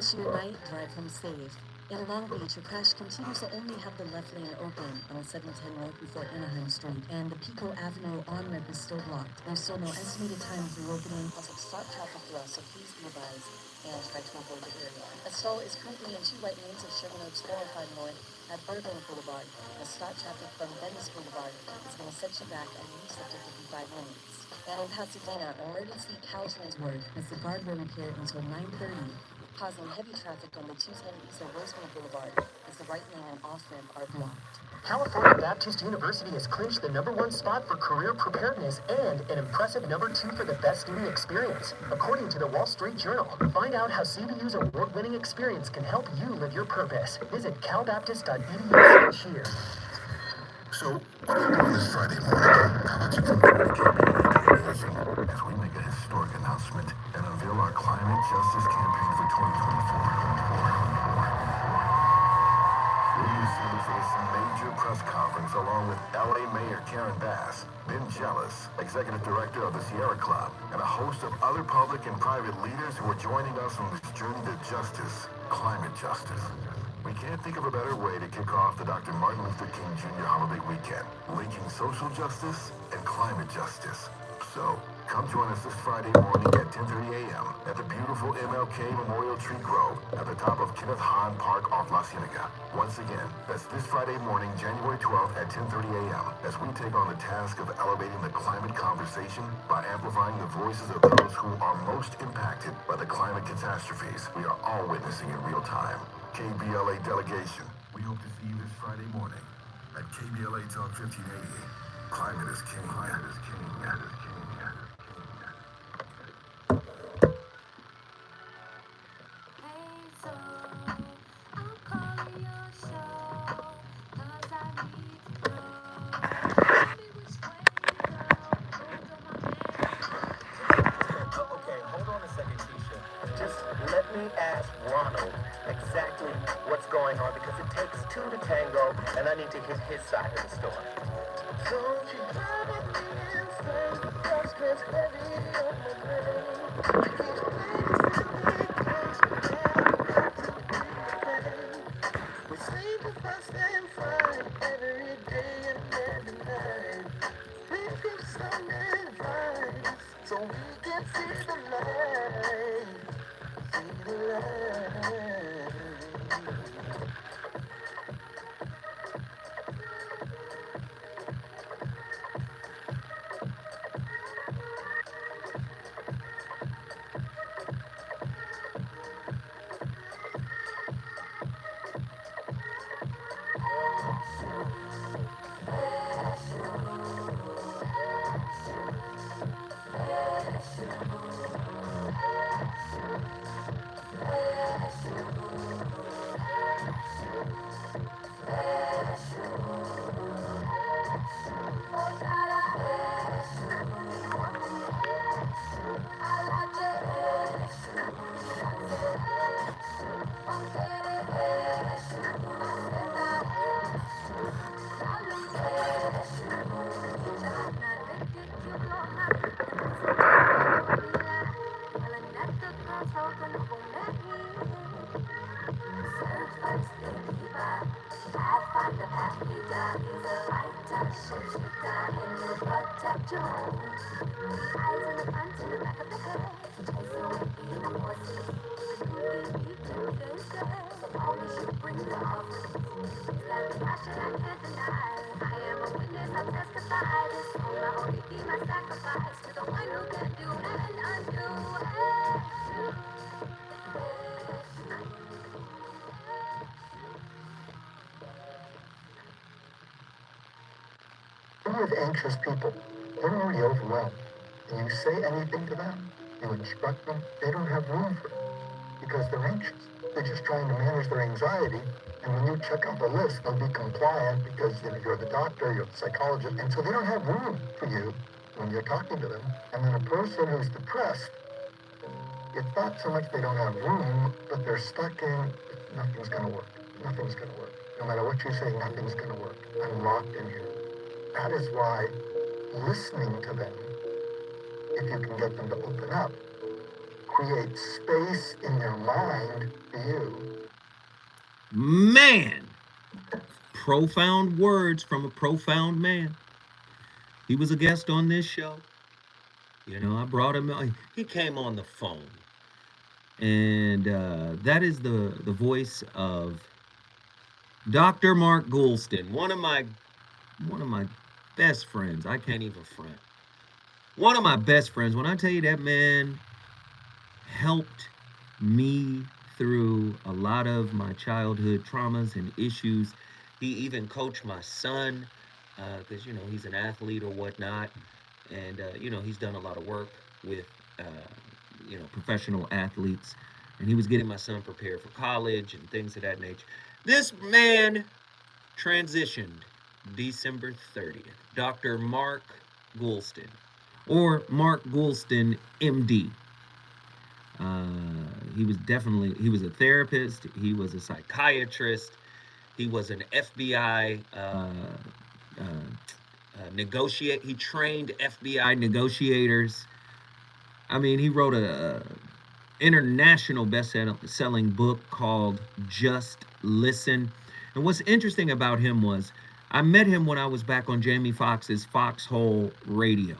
Finish your night, drive home safe. In Long Beach, your crash continues to only have the left lane open on 710 North before Anaheim Street, and the Pico Avenue on-ramp is still blocked. There's still no estimated time of reopening. Also, stop traffic for us, so please be advised and try to avoid the area. A stall is currently in 2 right lanes of Sherman Oaks 405 North at Bourbon Boulevard. The stop traffic from Venice Boulevard is going to set you back at least up to 55 minutes. And in Pasadena, emergency Caltrans work has the guardrail repaired until 9:30, causing heavy traffic on the 210 east of Rosemont Boulevard as the right lane and off-ramp are blocked. California Baptist University has clinched the #1 spot for career preparedness and an impressive #2 for the best student experience, according to the Wall Street Journal. Find out how CBU's award-winning experience can help you live your purpose. Visit calbaptist.edu/here. So, what are you doing this Friday morning? How about you come join the KBLA delegation as we make a historic announcement and unveil our climate justice campaign for 2024. We'll be assembled for this major press conference along with LA Mayor Karen Bass, Ben Jealous, Executive Director of the Sierra Club, and a host of other public and private leaders who are joining us on this journey to justice, climate justice. We can't think of a better way to kick off the Dr. Martin Luther King Jr. holiday weekend, linking social justice and climate justice. So, come join us this Friday morning at 10:30 a.m. at the beautiful MLK Memorial Tree Grove at the top of Kenneth Hahn Park off La Cienega. Once again, that's this Friday morning, January 12th at 10:30 a.m. as we take on the task of elevating the climate conversation by amplifying the voices of those who are most impacted by the climate catastrophes we are all witnessing in real time. KBLA delegation, we hope to see you this Friday morning at KBLA Talk 1580. Climate is king. Climate is king. Climate is king. Exactly what's going on because it takes two to tango and I need to hit his side of the story. Don't you love it inside, just as heavy on my brain. We sleep the fast and fight every day and every night. We feel sun and vibes so we can see the light. See the light. With anxious people, they're already overwhelmed. And you say anything to them, you instruct them, they don't have room for it because they're anxious. They're just trying to manage their anxiety. And when you check out the list, they'll be compliant because you're the doctor, you're the psychologist, and so they don't have room for you when you're talking to them. And then a person who's depressed, it's not so much they don't have room, but they're stuck in, nothing's going to work. Nothing's going to work. No matter what you say, nothing's going to work. I'm locked in here. That is why listening to them, if you can get them to open up, create space in their mind for you. Man, profound words from a profound man. He was a guest on this show. You know, I brought him. He came on the phone, and that is the voice of Dr. Mark Gouldston, one of my best friends. I can't even front. One of my best friends. When I tell you that man helped me through a lot of my childhood traumas and issues. He even coached my son because he's an athlete or whatnot, and he's done a lot of work with professional athletes, and he was getting my son prepared for college and things of that nature. This man transitioned December 30th. Dr. Mark Gouldston, or Mark Gouldston, MD. He was a therapist. He was a psychiatrist. He was an FBI negotiate. He trained FBI negotiators. I mean, he wrote a international best-selling book called Just Listen. And what's interesting about him was I met him when I was back on Jamie Foxx's Foxhole Radio.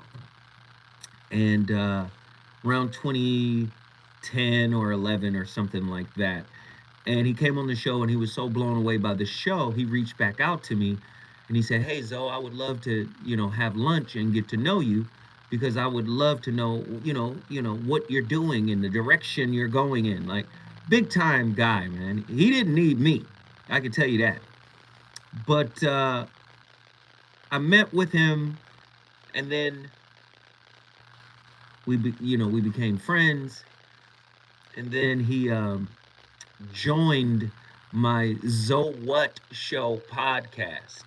And around 2010 or 11 or something like that. And he came on the show and he was so blown away by the show, he reached back out to me and he said, "Hey, Zoe, I would love to, have lunch and get to know you because I would love to know, what you're doing and the direction you're going in." Like, big time guy, man. He didn't need me. I can tell you that. But I met with him, and then we became friends, and then he joined my So What Show podcast.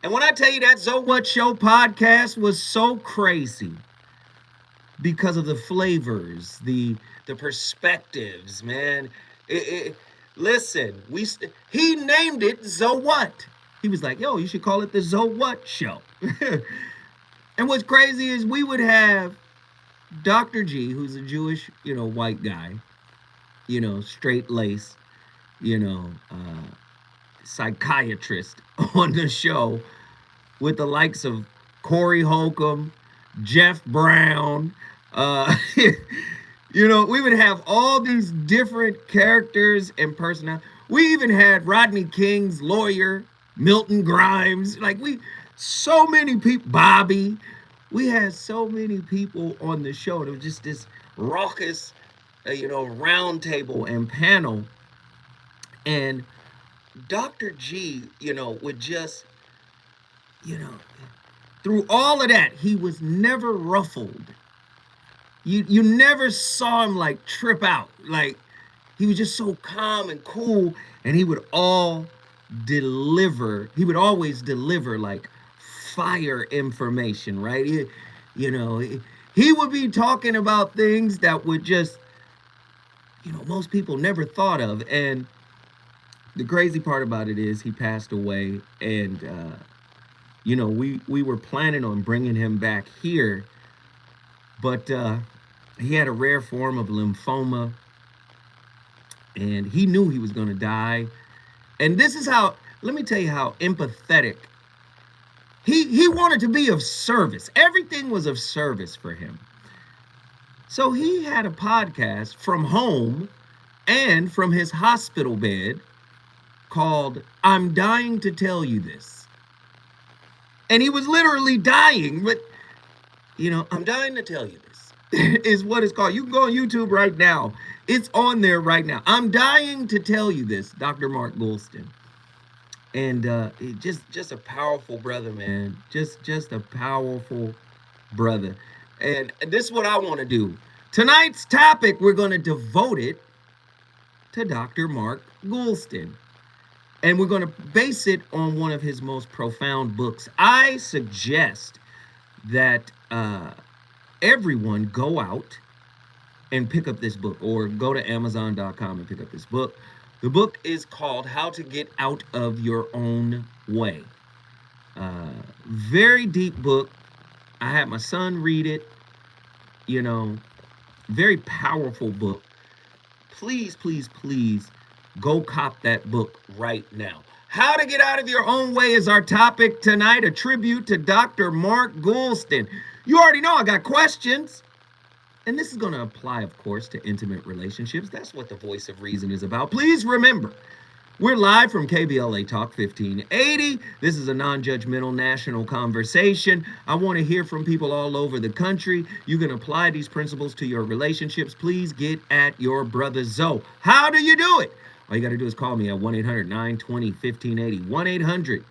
And when I tell you that So What Show podcast was so crazy because of the flavors, the perspectives, man. Listen, he named it So What. He was like, "Yo, you should call it the So What Show." And what's crazy is we would have Dr. G, who's a Jewish, white guy, straight lace, psychiatrist on the show with the likes of Corey Holcomb, Jeff Brown. We would have all these different characters and personalities. We even had Rodney King's lawyer, Milton Grimes. So many people, Bobby. We had so many people on the show. It was just this raucous, round table and panel. And Dr. G, would just, through all of that, he was never ruffled. You never saw him trip out. He was just so calm and cool, and he would always deliver fire information, right? He would be talking about things that would just, most people never thought of. And the crazy part about it is he passed away, and we were planning on bringing him back here, but he had a rare form of lymphoma, and he knew he was going to die. And this is how, let me tell you how empathetic. He wanted to be of service. Everything was of service for him. So he had a podcast from home and from his hospital bed called "I'm Dying to Tell You This." And he was literally dying, but, "I'm dying to tell you this" is what it's called. You can go on YouTube right now. It's on there right now. "I'm dying to tell you this," Dr. Mark Gouldston. And just a powerful brother, man. Just a powerful brother. And this is what I want to do. Tonight's topic, we're going to devote it to Dr. Mark Gouldston. And we're going to base it on one of his most profound books. I suggest that everyone go out and pick up this book, or go to Amazon.com and pick up this book. The book is called How to Get Out of Your Own Way. Very deep book. I had my son read it. Very powerful book. Please, please, please go cop that book right now. How to Get Out of Your Own Way is our topic tonight, a tribute to Dr. Mark Gouldston. You already know I got questions. And this is going to apply, of course, to intimate relationships. That's what the Voice of Reason is about. Please remember, we're live from KBLA Talk 1580. This is a non-judgmental national conversation. I want to hear from people all over the country. You can apply these principles to your relationships. Please get at your brother Zoe. How do you do it? All you got to do is call me at 1-800-920-1580.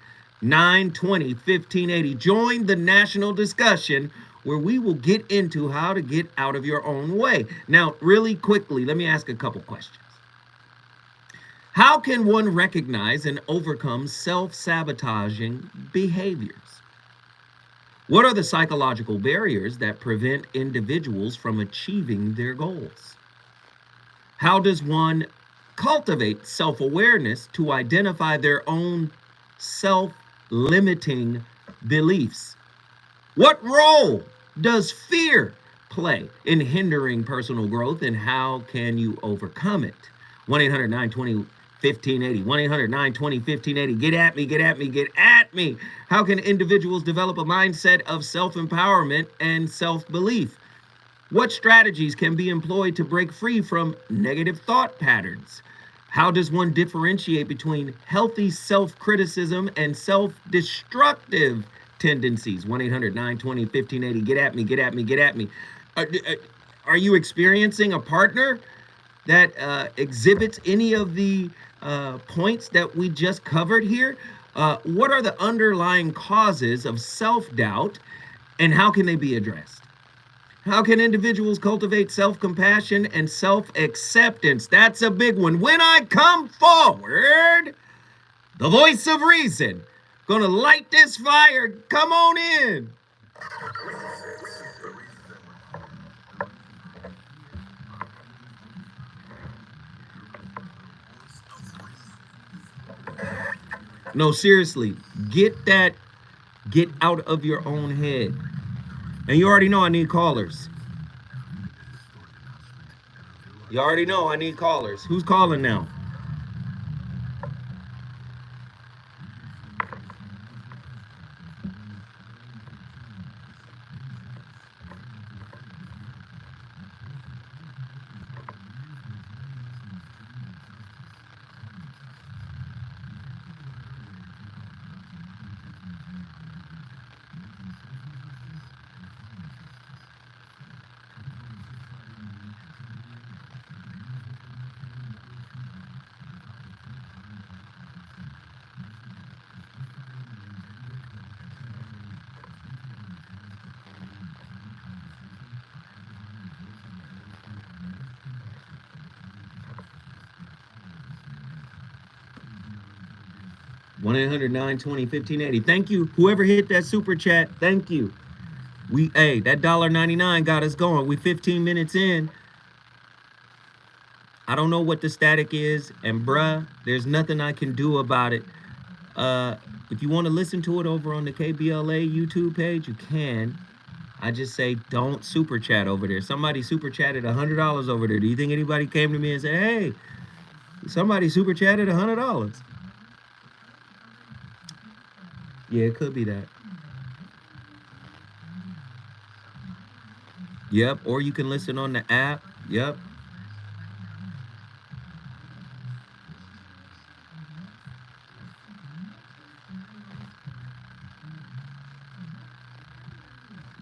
1-800-920-1580. Join the national discussion where we will get into how to get out of your own way. Now, really quickly, let me ask a couple questions. How can one recognize and overcome self-sabotaging behaviors? What are the psychological barriers that prevent individuals from achieving their goals? How does one cultivate self-awareness to identify their own self-limiting beliefs? What role does fear play in hindering personal growth, and how can you overcome it? 1-800-920-1580. 1-800-920-1580. Get at me, get at me, get at me. How can individuals develop a mindset of self-empowerment and self-belief? What strategies can be employed to break free from negative thought patterns? How does one differentiate between healthy self-criticism and self-destructive tendencies? 1-800-920-1580. Get at me, get at me, get at me. Are you experiencing a partner that exhibits any of the points that we just covered here? What are the underlying causes of self-doubt, and how can they be addressed? How can individuals cultivate self-compassion and self-acceptance? That's a big one. When I come forward, the voice of reason, gonna light this fire. Come on in. No, seriously, get out of your own head. And you already know I need callers. You already know I need callers. Who's calling now? One 1-800-920-1580. Thank you. Whoever hit that super chat, thank you. That $1.99 got us going. We 15 minutes in. I don't know what the static is, and bruh, there's nothing I can do about it. If you want to listen to it over on the KBLA YouTube page, you can. I just say don't super chat over there. Somebody super chatted $100 over there. Do you think anybody came to me and said, hey, somebody super chatted $100? Yeah, it could be that. Yep, or you can listen on the app. Yep.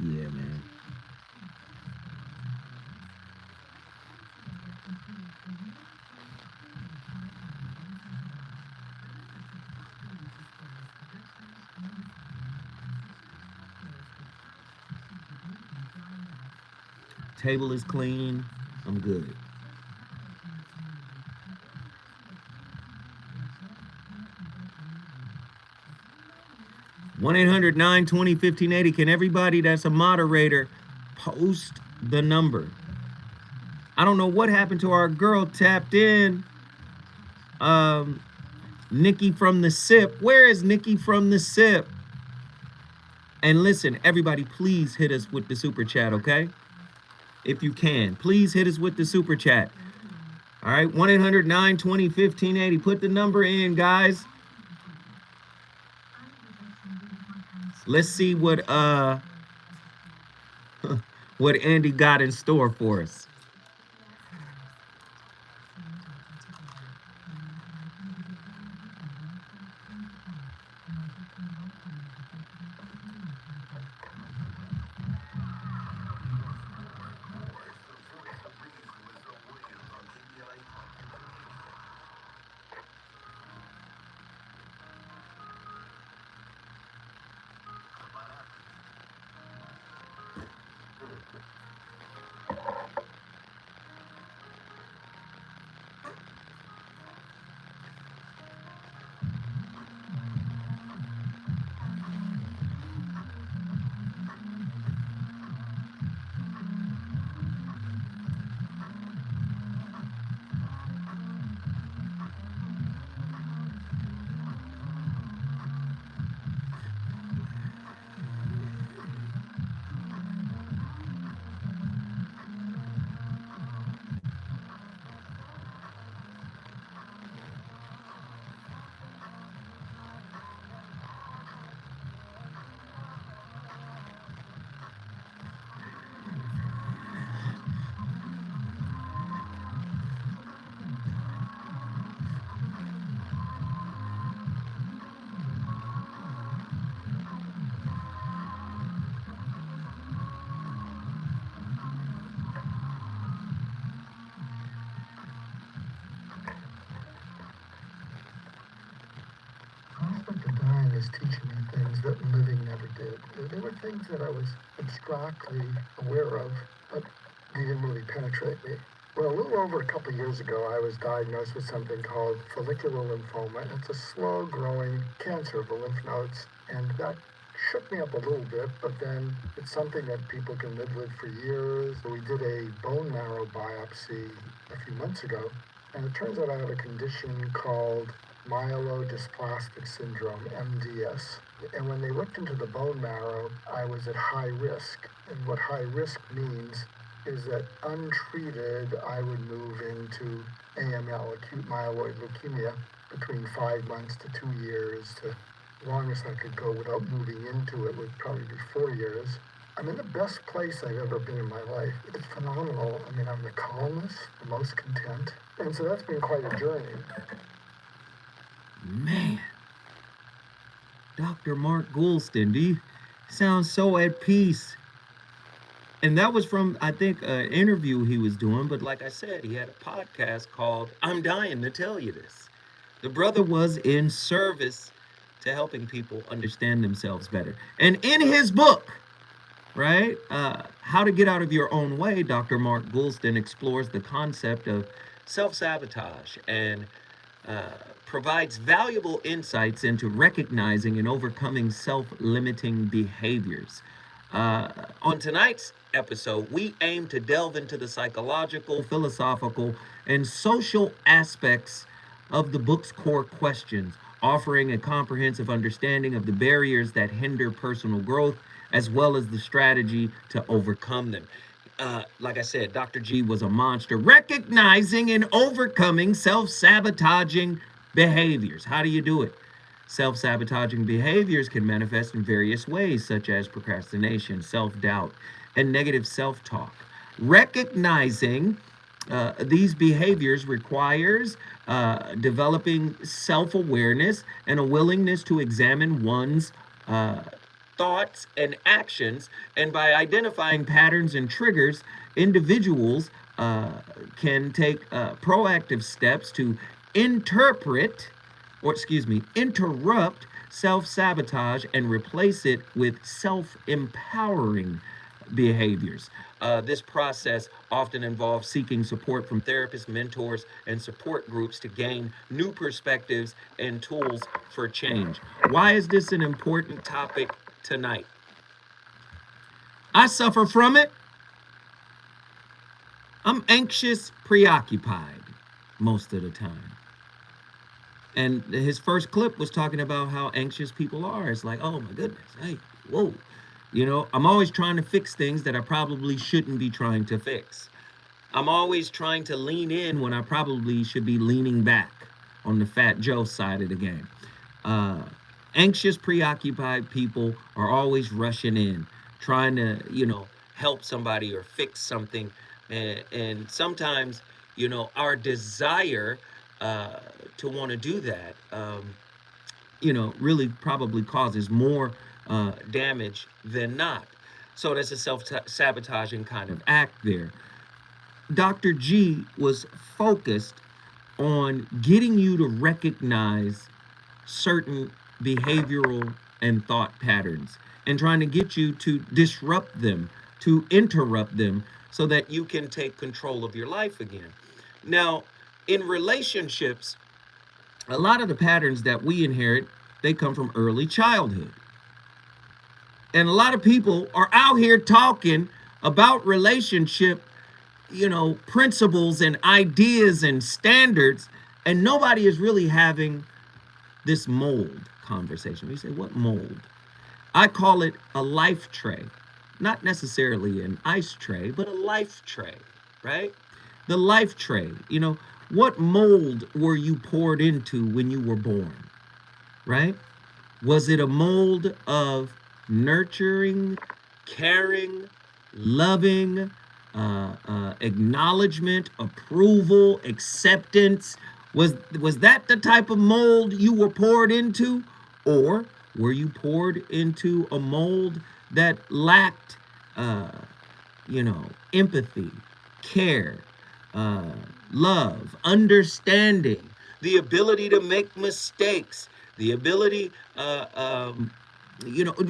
Yeah, man. Table is clean. I'm good. One 1-800-920-1580. Can everybody that's a moderator post the number? I don't know what happened to our girl tapped in. Nikki from the SIP. Where is Nikki from the SIP? And listen, everybody, please hit us with the super chat, okay? if you can. Please hit us with the super chat. All right, 1-800-920-1580. Put the number in, guys. Let's see what what Andy got in store for us. Prospect of dying is teaching me things that living never did. There were things that I was abstractly aware of, but they didn't really penetrate me. Well, a little over a couple years ago, I was diagnosed with something called follicular lymphoma. It's a slow-growing cancer of the lymph nodes, and that shook me up a little bit, but then it's something that people can live with for years. We did a bone marrow biopsy a few months ago, and it turns out I have a condition called myelodysplastic syndrome, MDS. And when they looked into the bone marrow, I was at high risk. And what high risk means is that untreated, I would move into AML, acute myeloid leukemia, between 5 months to 2 years. The longest I could go without moving into it would probably be 4 years. I'm in the best place I've ever been in my life. It's phenomenal. I mean, I'm the calmest, the most content. And so that's been quite a journey. Man, Dr. Mark Gouldston, do you sound so at peace? And that was from, I think, an interview he was doing. But like I said, he had a podcast called I'm Dying to Tell You This. The brother was in service to helping people understand themselves better. And in his book, right, How to Get Out of Your Own Way, Dr. Mark Gouldston explores the concept of self-sabotage and provides valuable insights into recognizing and overcoming self-limiting behaviors. On tonight's episode, we aim to delve into the psychological, philosophical, and social aspects of the book's core questions, offering a comprehensive understanding of the barriers that hinder personal growth, as well as the strategy to overcome them. Like I said, Dr. G was a monster, recognizing and overcoming self-sabotaging behaviors. How do you do it? Self-sabotaging behaviors can manifest in various ways, such as procrastination, self-doubt, and negative self-talk. Recognizing these behaviors requires developing self-awareness and a willingness to examine one's thoughts and actions. And by identifying patterns and triggers, individuals can take proactive steps to interrupt self-sabotage and replace it with self-empowering behaviors. This process often involves seeking support from therapists, mentors, and support groups to gain new perspectives and tools for change. Why is this an important topic tonight? I suffer from it. I'm anxious, preoccupied most of the time. And his first clip was talking about how anxious people are. It's like, oh my goodness, hey, whoa. You know, I'm always trying to fix things that I probably shouldn't be trying to fix. I'm always trying to lean in when I probably should be leaning back on the Fat Joe side of the game. Uh, Anxious, preoccupied people are always rushing in, trying to, help somebody or fix something. And sometimes, our desire uh, to want to do that, really probably causes more damage than not. So that's a self sabotaging kind of act there. Dr. G was focused on getting you to recognize certain behavioral and thought patterns and trying to get you to disrupt them, to interrupt them, so that you can take control of your life again. Now, in relationships, a lot of the patterns that we inherit, they come from early childhood. And a lot of people are out here talking about relationship, principles and ideas and standards, and nobody is really having this mold conversation. You say, what mold? I call it a life tray. Not necessarily an ice tray, but a life tray, right? The life tray. What mold were you poured into when you were born, right? Was it a mold of nurturing, caring, loving, acknowledgement, approval, acceptance? Was that the type of mold you were poured into? Or were you poured into a mold that lacked, empathy, care, love, understanding, the ability to make mistakes, the ability,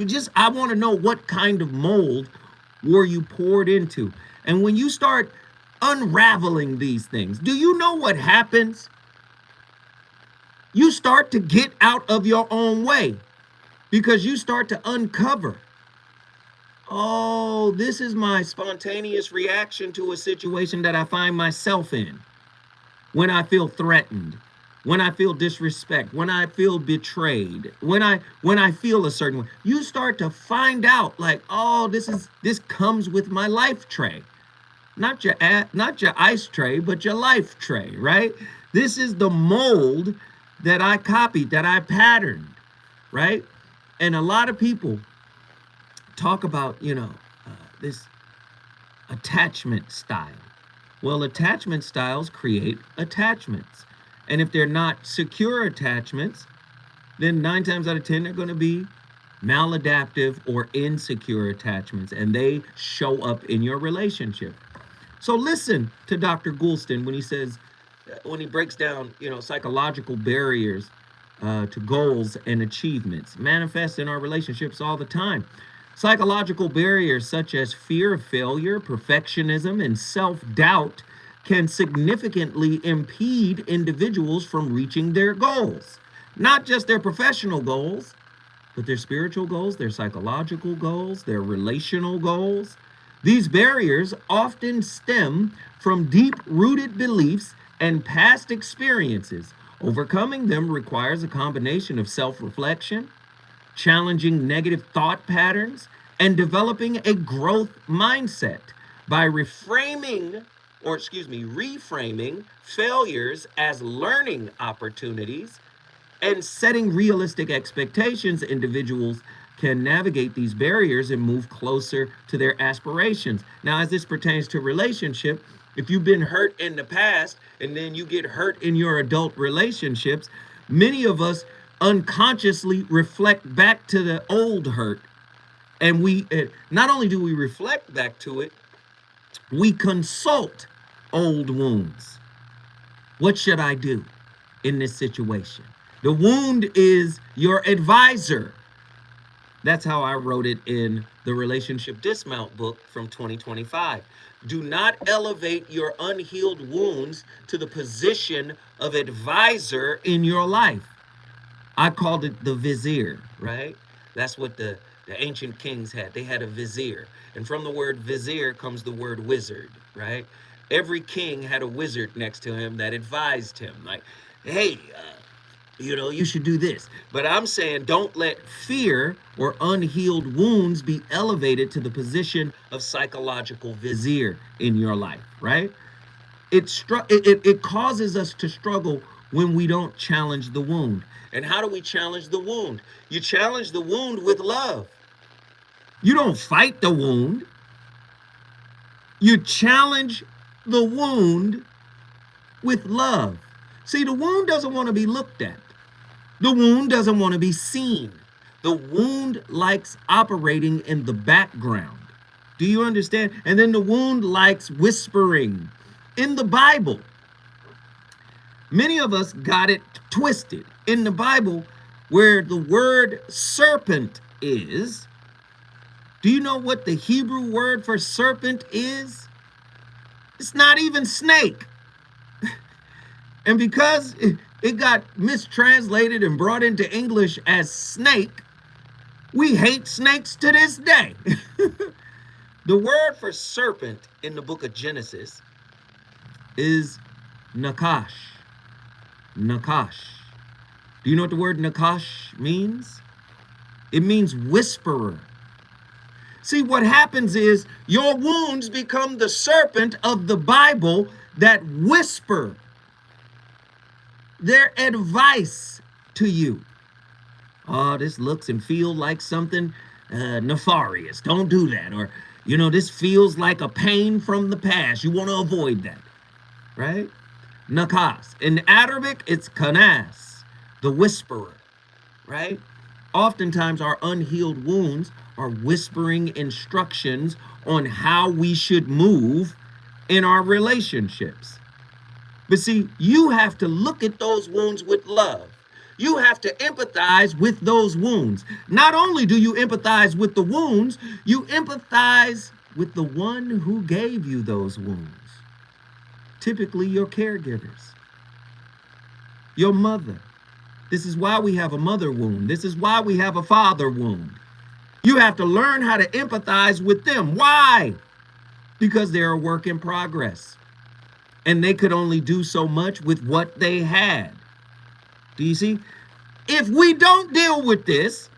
just I want to know what kind of mold were you poured into. And when you start unraveling these things, do you know what happens? You start to get out of your own way because you start to uncover, oh, this is my spontaneous reaction to a situation that I find myself in. When I feel threatened, when I feel disrespect, when I feel betrayed, when I feel a certain way, you start to find out like, oh, this comes with my life tray. Not your ice tray, but your life tray, right? This is the mold that I copied, that I patterned, right? And a lot of people talk about, this attachment style. Well, attachment styles create attachments. And if they're not secure attachments, then 9 times out of 10, they're going to be maladaptive or insecure attachments, and they show up in your relationship. So listen to Dr. Gouldston when he breaks down, psychological barriers to goals and achievements manifest in our relationships all the time. Psychological barriers such as fear of failure, perfectionism, and self-doubt can significantly impede individuals from reaching their goals. Not just their professional goals, but their spiritual goals, their psychological goals, their relational goals. These barriers often stem from deep-rooted beliefs and past experiences. Overcoming them requires a combination of self-reflection, challenging negative thought patterns, and developing a growth mindset. By reframing failures as learning opportunities and setting realistic expectations, individuals can navigate these barriers and move closer to their aspirations. Now, as this pertains to relationship, if you've been hurt in the past and then you get hurt in your adult relationships, many of us unconsciously reflect back to the old hurt. And we not only do we reflect back to it, we consult old wounds. What should I do in this situation? The wound is your advisor. That's how I wrote it in the Relationship Dismount book from 2025. Do not elevate your unhealed wounds to the position of advisor in your life. I called it the vizier, right? That's what the ancient kings had. They had a vizier. And from the word vizier comes the word wizard, right? Every king had a wizard next to him that advised him. Like, hey, You should do this. But I'm saying don't let fear or unhealed wounds be elevated to the position of psychological vizier in your life, right? It causes us to struggle when we don't challenge the wound. And how do we challenge the wound? You challenge the wound with love. You don't fight the wound. You challenge the wound with love. See, the wound doesn't want to be looked at. The wound doesn't want to be seen. The wound likes operating in the background. Do you understand? And then the wound likes whispering. In the Bible, many of us got it twisted. In the Bible, where the word serpent is, do you know what the Hebrew word for serpent is? It's not even snake. And because it got mistranslated and brought into English as snake, we hate snakes to this day. The word for serpent in the book of Genesis is nakash. Nakash. Do you know what the word nakash means? It means whisperer. See, what happens is your wounds become the serpent of the Bible that whisper their advice to you. Oh, this looks and feels like something nefarious. Don't do that. Or, this feels like a pain from the past. You want to avoid that, right? Nakas. In Arabic, it's kanas, the whisperer, right? Oftentimes, our unhealed wounds are whispering instructions on how we should move in our relationships. But see, you have to look at those wounds with love. You have to empathize with those wounds. Not only do you empathize with the wounds, you empathize with the one who gave you those wounds. Typically, your caregivers, your mother. This is why we have a mother wound. This is why we have a father wound. You have to learn how to empathize with them. Why? Because they're a work in progress. And they could only do so much with what they had. Do you see? If we don't deal with this,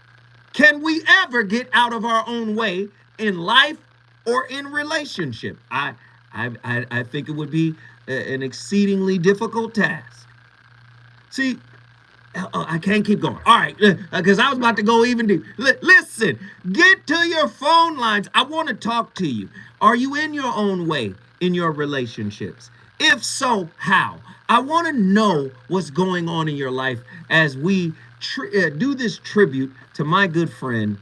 can we ever get out of our own way in life or in relationship? I think it would be an exceedingly difficult task. See, I can't keep going. All right, because I was about to go even deep. Listen, get to your phone lines. I want to talk to you. Are you in your own way in your relationships? If so, how? I want to know what's going on in your life as we do this tribute to my good friend,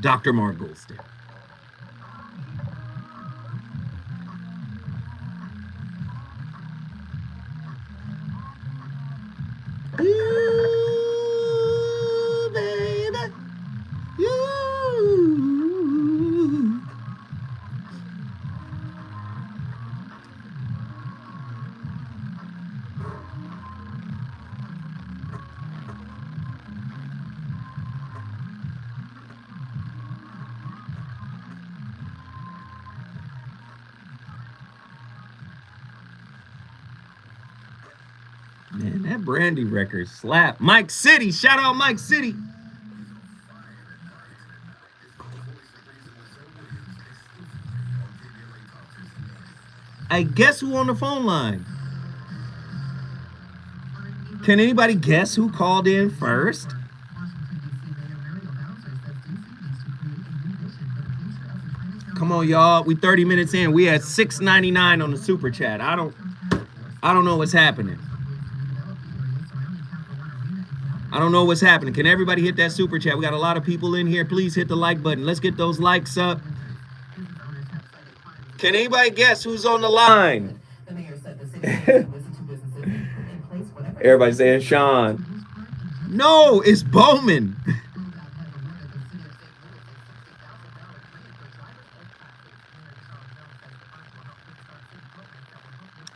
Dr. Mark Gouldston. You, baby, you. Man, that Brandy record slap. Mike City, shout out Mike City. Hey, guess who on the phone line? Can anybody guess who called in first? Come on, y'all. We 30 minutes in. We at $6.99 on the super chat. I don't know what's happening. I don't know what's happening. Can everybody hit that super chat? We got a lot of people in here. Please hit the like button. Let's get those likes up. Can anybody guess who's on the line? Everybody saying Sean. No, it's Bowman.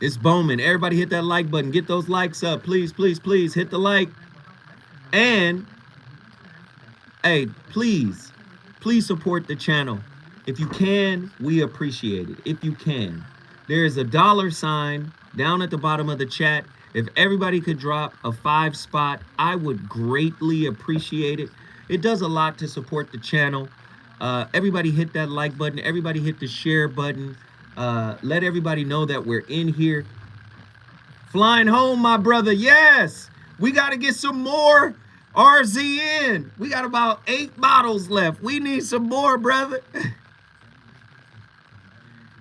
It's Bowman. Everybody hit that like button. Get those likes up. Please, please, please hit the like. And, hey, please support the channel. If you can, we appreciate it. If you can. There is a $sign down at the bottom of the chat. If everybody could drop a 5 spot, I would greatly appreciate it. It does a lot to support the channel. Everybody hit that like button. Everybody hit the share button. Let everybody know that we're in here. Flying home, my brother. Yes, we got to get some more RZ in. We got about 8 bottles left. We need some more, brother.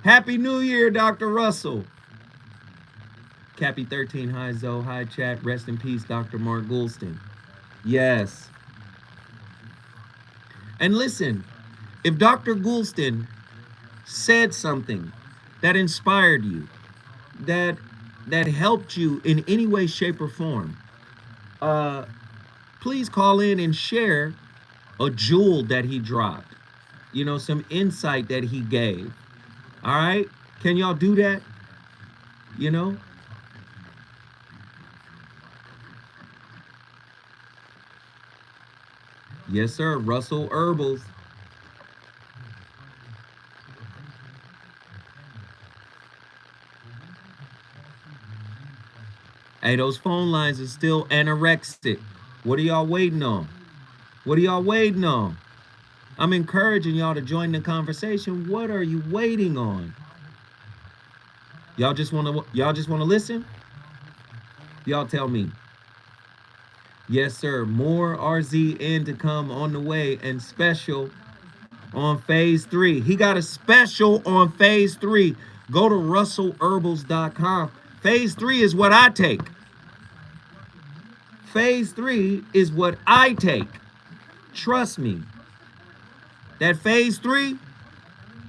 Happy New Year, Dr. Russell. Cappy 13, hi Zoe, hi chat. Rest in peace, Dr. Mark Gouldston. Yes. And listen, if Dr. Gouldston said something that inspired you, that helped you in any way, shape, or form, please call in and share a jewel that he dropped. You know, some insight that he gave. All right? Can y'all do that? You know? Yes, sir. Russell Herbals. Hey, those phone lines are still anorexic. What are y'all waiting on? What are y'all waiting on? I'm encouraging y'all to join the conversation. What are you waiting on? Y'all just want to listen? Y'all tell me. Yes, sir. More RZN to come on the way, and special on phase 3. He got a special on phase 3. Go to russellherbals.com. Phase 3 is what I take. Phase 3 is what I take. Trust me. That phase 3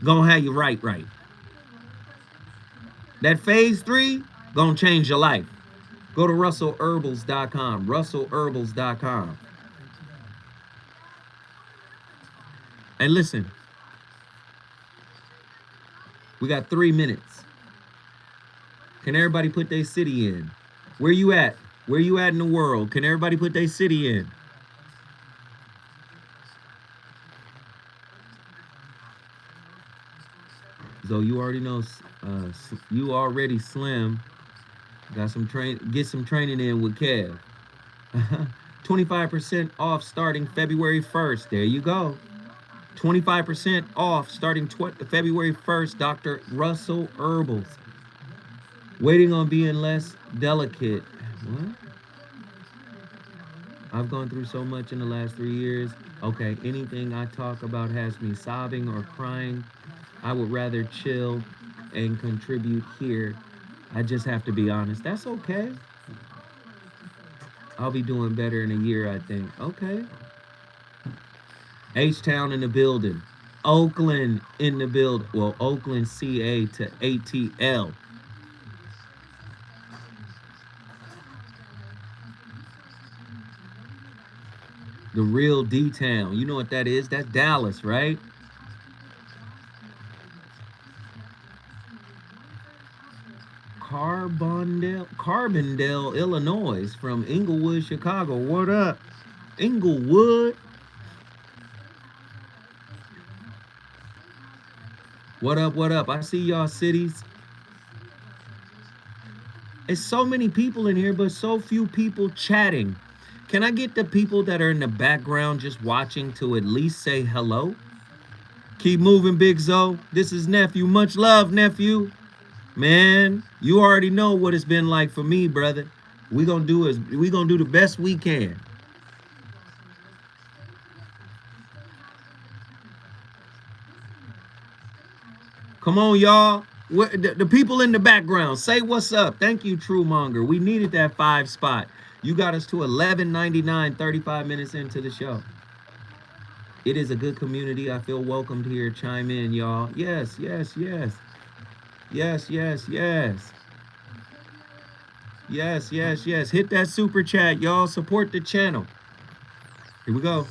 gonna have you right. That phase 3 gonna change your life. Go to russellherbals.com. russellherbals.com. And listen, we got 3 minutes. Can everybody put their city in? Where you at? Where you at in the world? Can everybody put their city in? So you already know, you already slim. Got some get some training in with Kev. 25% off starting February 1st. There you go. 25% off starting February 1st. Dr. Russell Herbals. Waiting on being less delicate. What? I've gone through so much in the last 3 years. Okay, anything I talk about has me sobbing or crying. I would rather chill and contribute here. I just have to be honest. That's okay. I'll be doing better in a year, I think. Okay. H-Town in the building. Oakland in the building. Well, Oakland CA to ATL. The real D-Town. You know what that is? That's Dallas, right? Carbondale, Illinois, from Inglewood, Chicago. What up? Inglewood. What up, what up? I see y'all cities. It's so many people in here, but so few people chatting. Can I get the people that are in the background just watching to at least say hello? Keep moving, Big Zo. This is Nephew. Much love, Nephew. Man, you already know what it's been like for me, brother. We gonna do the best we can. Come on, y'all. The people in the background, say what's up. Thank you, True Monger. We needed that 5 spot. You got us to $11.99, 35 minutes into the show. It is a good community. I feel welcomed here. Chime in, y'all. Yes, yes, yes. Yes, yes, yes. Yes, yes, yes. Hit that super chat, y'all. Support the channel. Here we go.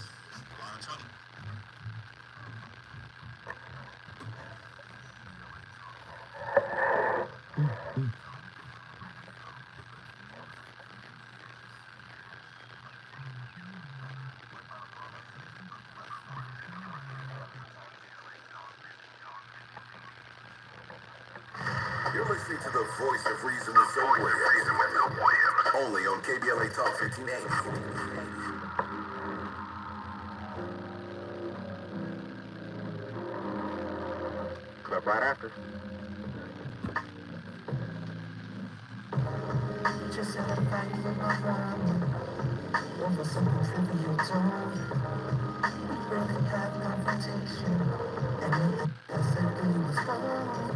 You're listening to the voice of reason with Phil Williams. Only on KBLA Talk 1580. Club right after. Just had a fight with my mom over something trivial told. We really had confrontation, and I said we was wrong.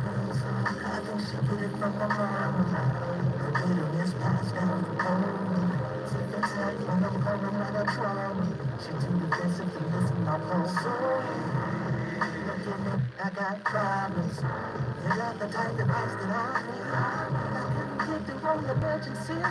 I think she get it from my mom. Her bitterness passed down the road. Take the tag when I'm coming out of trouble. She too defensive to listen my whole soul. Look at me, I got problems. You're not the type that likes that I need. Get the wrong emergency. They know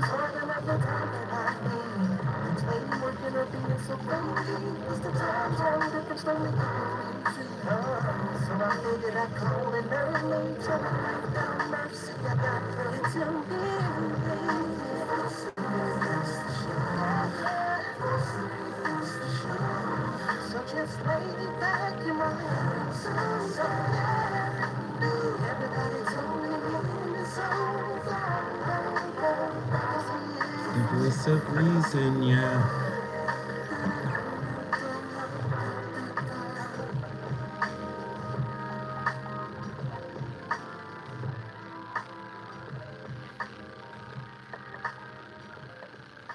more than the time that I need. It's been working or being so crazy. It's the times all different slowly crazy. So I figured I'd call it early. Tell me right down mercy. I got plenty to so just lay back in my hands. So everybody told me it's over. The voice of reason, yeah.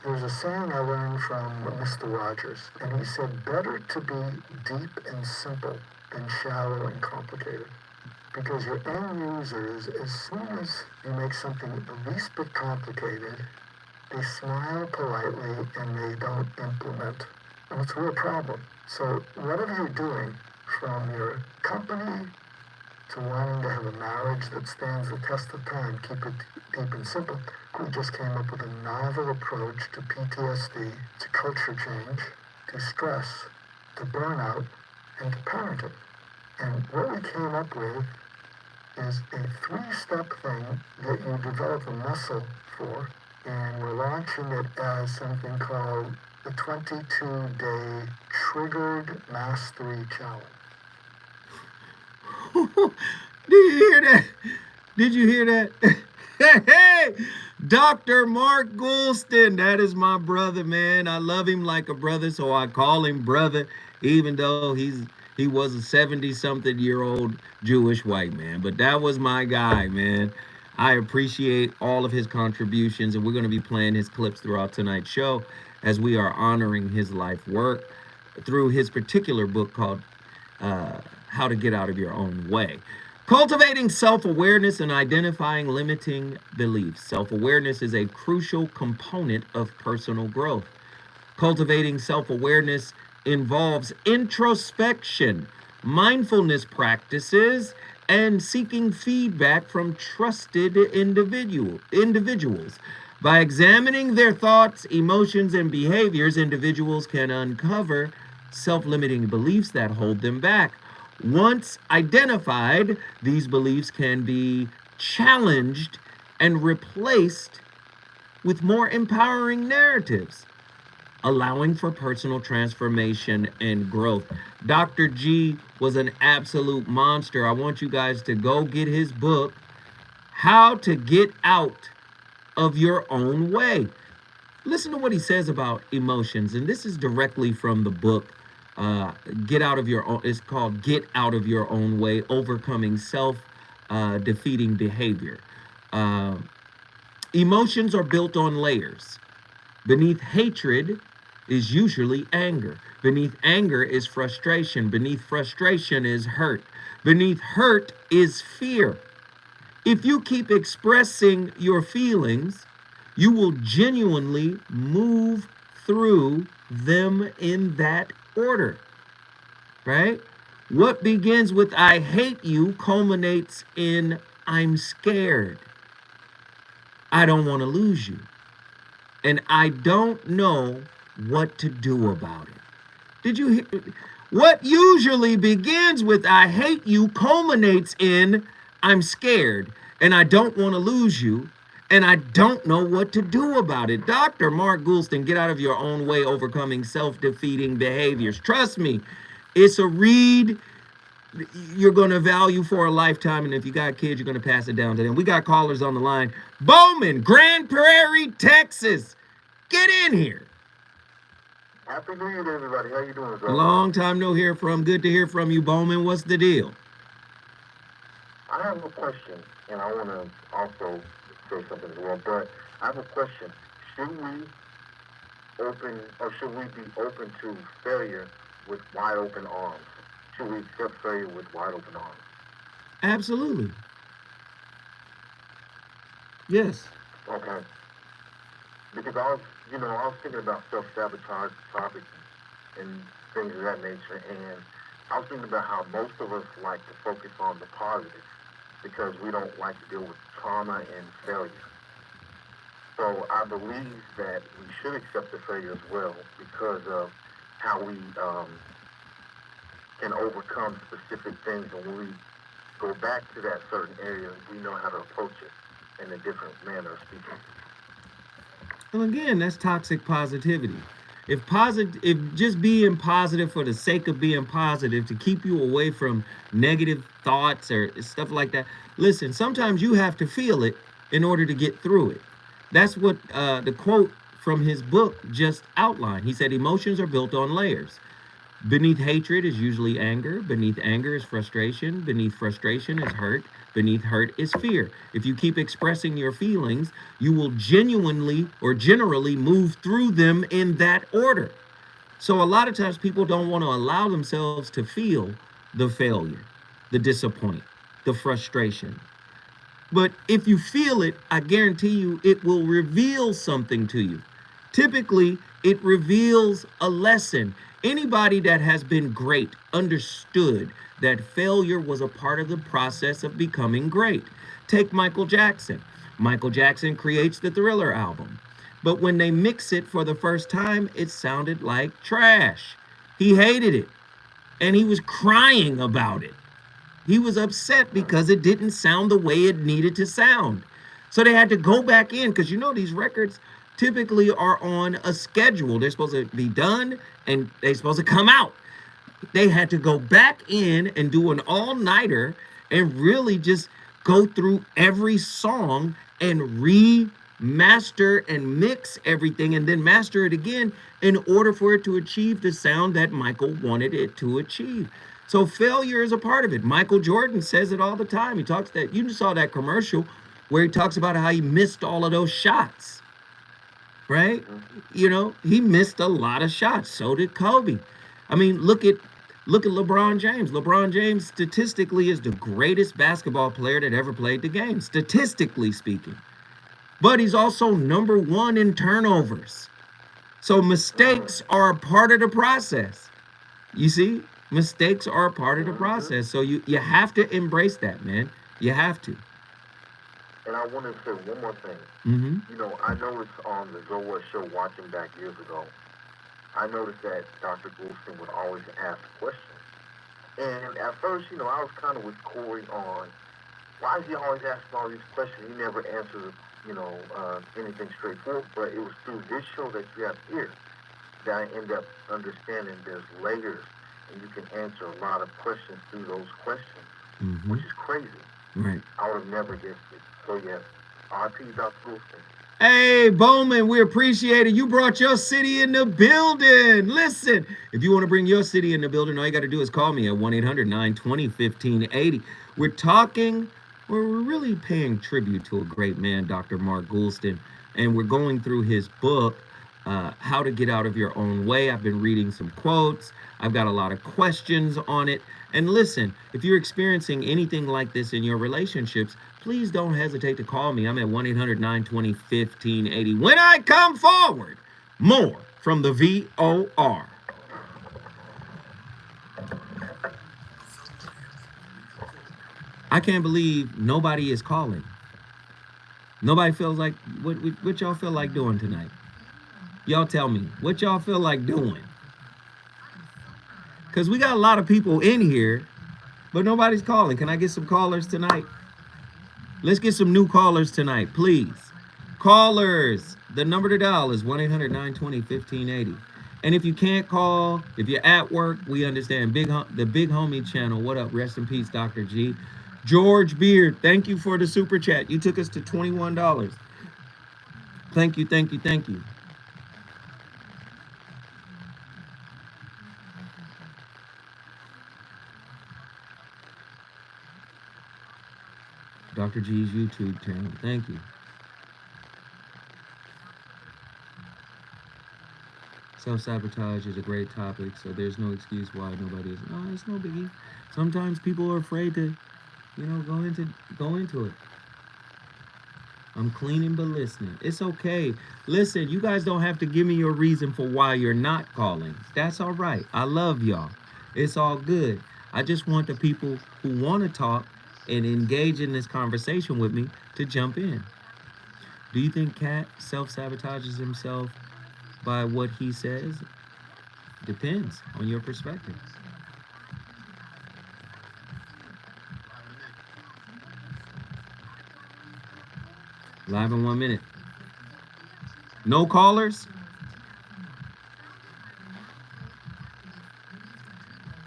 There's a saying I learned from Mr. Rogers, and he said, better to be deep and simple than shallow and complicated. Because your end users, as soon as you make something the least bit complicated, they smile politely and they don't implement. And it's a real problem. So whatever you're doing, from your company to wanting to have a marriage that stands the test of time, keep it deep and simple. We just came up with a novel approach to PTSD, to culture change, to stress, to burnout, and to parenting. And what we came up with is a 3-step thing that you develop a muscle for, and we're launching it as something called the 22-day Triggered Mastery Challenge. Did you hear that? Did you hear that? Hey, Dr. Mark Gouldston, that is my brother, man. I love him like a brother, so I call him brother, even though he was a 70-something-year-old Jewish white man. But that was my guy, man. I appreciate all of his contributions, and we're going to be playing his clips throughout tonight's show as we are honoring his life work through his particular book called How to Get Out of Your Own Way. Cultivating self-awareness and identifying limiting beliefs. Self-awareness is a crucial component of personal growth. Cultivating self-awareness involves introspection, mindfulness practices, and seeking feedback from trusted individuals. By examining their thoughts, emotions, and behaviors, individuals can uncover self-limiting beliefs that hold them back. Once identified, these beliefs can be challenged and replaced with more empowering narratives, allowing for personal transformation and growth. Dr. G was an absolute monster. I want you guys to go get his book, How to Get Out of Your Own Way. Listen to what he says about emotions, and this is directly from the book Get Out of Your Own. It's called Get Out of Your Own Way, Overcoming Self-Defeating Behavior. Emotions are built on layers. Beneath hatred is usually anger. Beneath anger is frustration. Beneath frustration is hurt. Beneath hurt is fear. If you keep expressing your feelings, you will genuinely move through them in that order, right? What begins with I hate you culminates in I'm scared. I don't want to lose you. And I don't know what to do about it. Did you hear? What usually begins with I hate you culminates in I'm scared and I don't want to lose you and I don't know what to do about it. Dr. Mark Gouldston, Get Out of Your Own Way, Overcoming Self-Defeating Behaviors. Trust me, it's a read you're going to value for a lifetime. And if you got kids, you're going to pass it down to them. We got callers on the line. Bowman, Grand Prairie, Texas. Get in here. Happy New Year to everybody. How you doing, brother? Long time no hear from. Good to hear from you, Bowman. What's the deal? I have a question, and I want to also say something as well, but I have a question. Should we be open to failure with wide open arms? Should we accept failure with wide open arms? Absolutely. Yes. Okay. Because I was thinking about self-sabotage topics and things of that nature, and I was thinking about how most of us like to focus on the positive because we don't like to deal with trauma and failure. So I believe that we should accept the failure as well because of how we can overcome specific things, and when we go back to that certain area, we know how to approach it in a different manner of speaking. Well, again, that's toxic positivity. If just being positive for the sake of being positive to keep you away from negative thoughts or stuff like that. Listen, sometimes you have to feel it in order to get through it. That's what the quote from his book just outlined. He said, emotions are built on layers. Beneath hatred is usually anger. Beneath anger is frustration. Beneath frustration is hurt. Beneath hurt is fear. If you keep expressing your feelings, you will genuinely or generally move through them in that order. So a lot of times people don't want to allow themselves to feel the failure, the disappointment, the frustration. But if you feel it, I guarantee you it will reveal something to you. Typically, it reveals a lesson. Anybody that has been great understood that failure was a part of the process of becoming great. Take Michael Jackson. Michael Jackson creates the Thriller album. But when they mix it for the first time, it sounded like trash. He hated it. And he was crying about it. He was upset because it didn't sound the way it needed to sound. So they had to go back in because these records typically are on a schedule. They're supposed to be done and they're supposed to come out. They had to go back in and do an all-nighter and really just go through every song and remaster and mix everything and then master it again in order for it to achieve the sound that Michael wanted it to achieve. So failure is a part of it. Michael Jordan says it all the time. He talks that, you saw that commercial where he talks about how he missed all of those shots, right? He missed a lot of shots. So did Kobe. I mean, look at LeBron James. LeBron James statistically is the greatest basketball player that ever played the game, statistically speaking. But he's also number one in turnovers. So mistakes are a part of the process. You see, mistakes are a part of the process. So you have to embrace that, man. You have to. And I want to say one more thing. I noticed on the Go What show watching back years ago, I noticed that Dr. Gouldston would always ask questions. And at first, I was kind of with Corey on, why is he always asking all these questions? He never answers, anything straightforward. But it was through this show that you have here that I end up understanding there's layers and you can answer a lot of questions through those questions, which is crazy. Right. I would have never guessed it. So, yes, RP Dr. Gouldston. Hey, Bowman, we appreciate it. You brought your city in the building. Listen, if you want to bring your city in the building, all you got to do is call me at 1-800-920-1580. We're really paying tribute to a great man, Dr. Mark Gouldston, and we're going through his book, How to Get Out of Your Own Way. I've been reading some quotes. I've got a lot of questions on it. And listen, if you're experiencing anything like this in your relationships, please don't hesitate to call me. I'm at 1-800-920-1580. When I come forward, more from the VOR. I can't believe nobody is calling. Nobody feels like, what y'all feel like doing tonight? Y'all tell me, what y'all feel like doing? Because we got a lot of people in here, but nobody's calling. Can I get some callers tonight? Let's get some new callers tonight, please. Callers, the number to dial is 1-800-920-1580. And if you can't call, if you're at work, we understand. The Big Homie channel. What up? Rest in peace, Dr. G. George Beard, thank you for the super chat. You took us to $21. Thank you, thank you, thank you. Dr. G's YouTube channel. Thank you. Self-sabotage is a great topic, so there's no excuse why nobody is. No, it's no biggie. Sometimes people are afraid to, go into it. I'm cleaning but listening. It's okay. Listen, you guys don't have to give me your reason for why you're not calling. That's all right. I love y'all. It's all good. I just want the people who want to talk and engage in this conversation with me to jump in. Do you think Cat self-sabotages himself by what he says? Depends on your perspective. Live in 1 minute. No callers?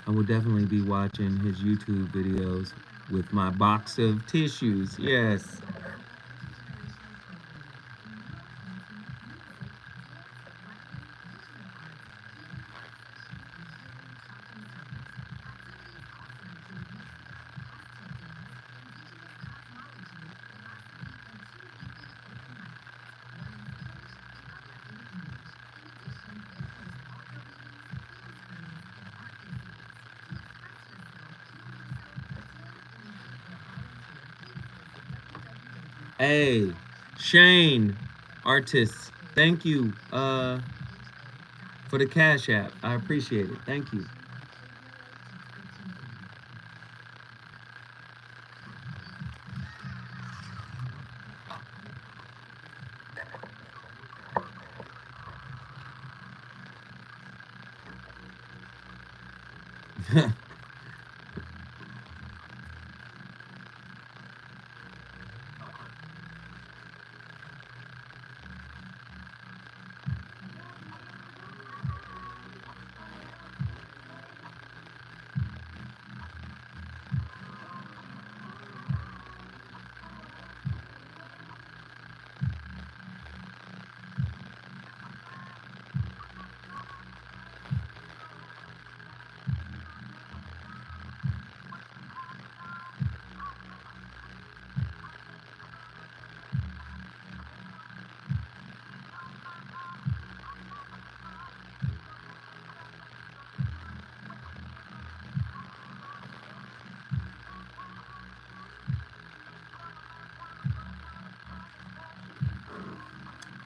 I will definitely be watching his YouTube videos with my box of tissues. Yes. Hey, Shane, artists, thank you for the Cash App. I appreciate it. Thank you.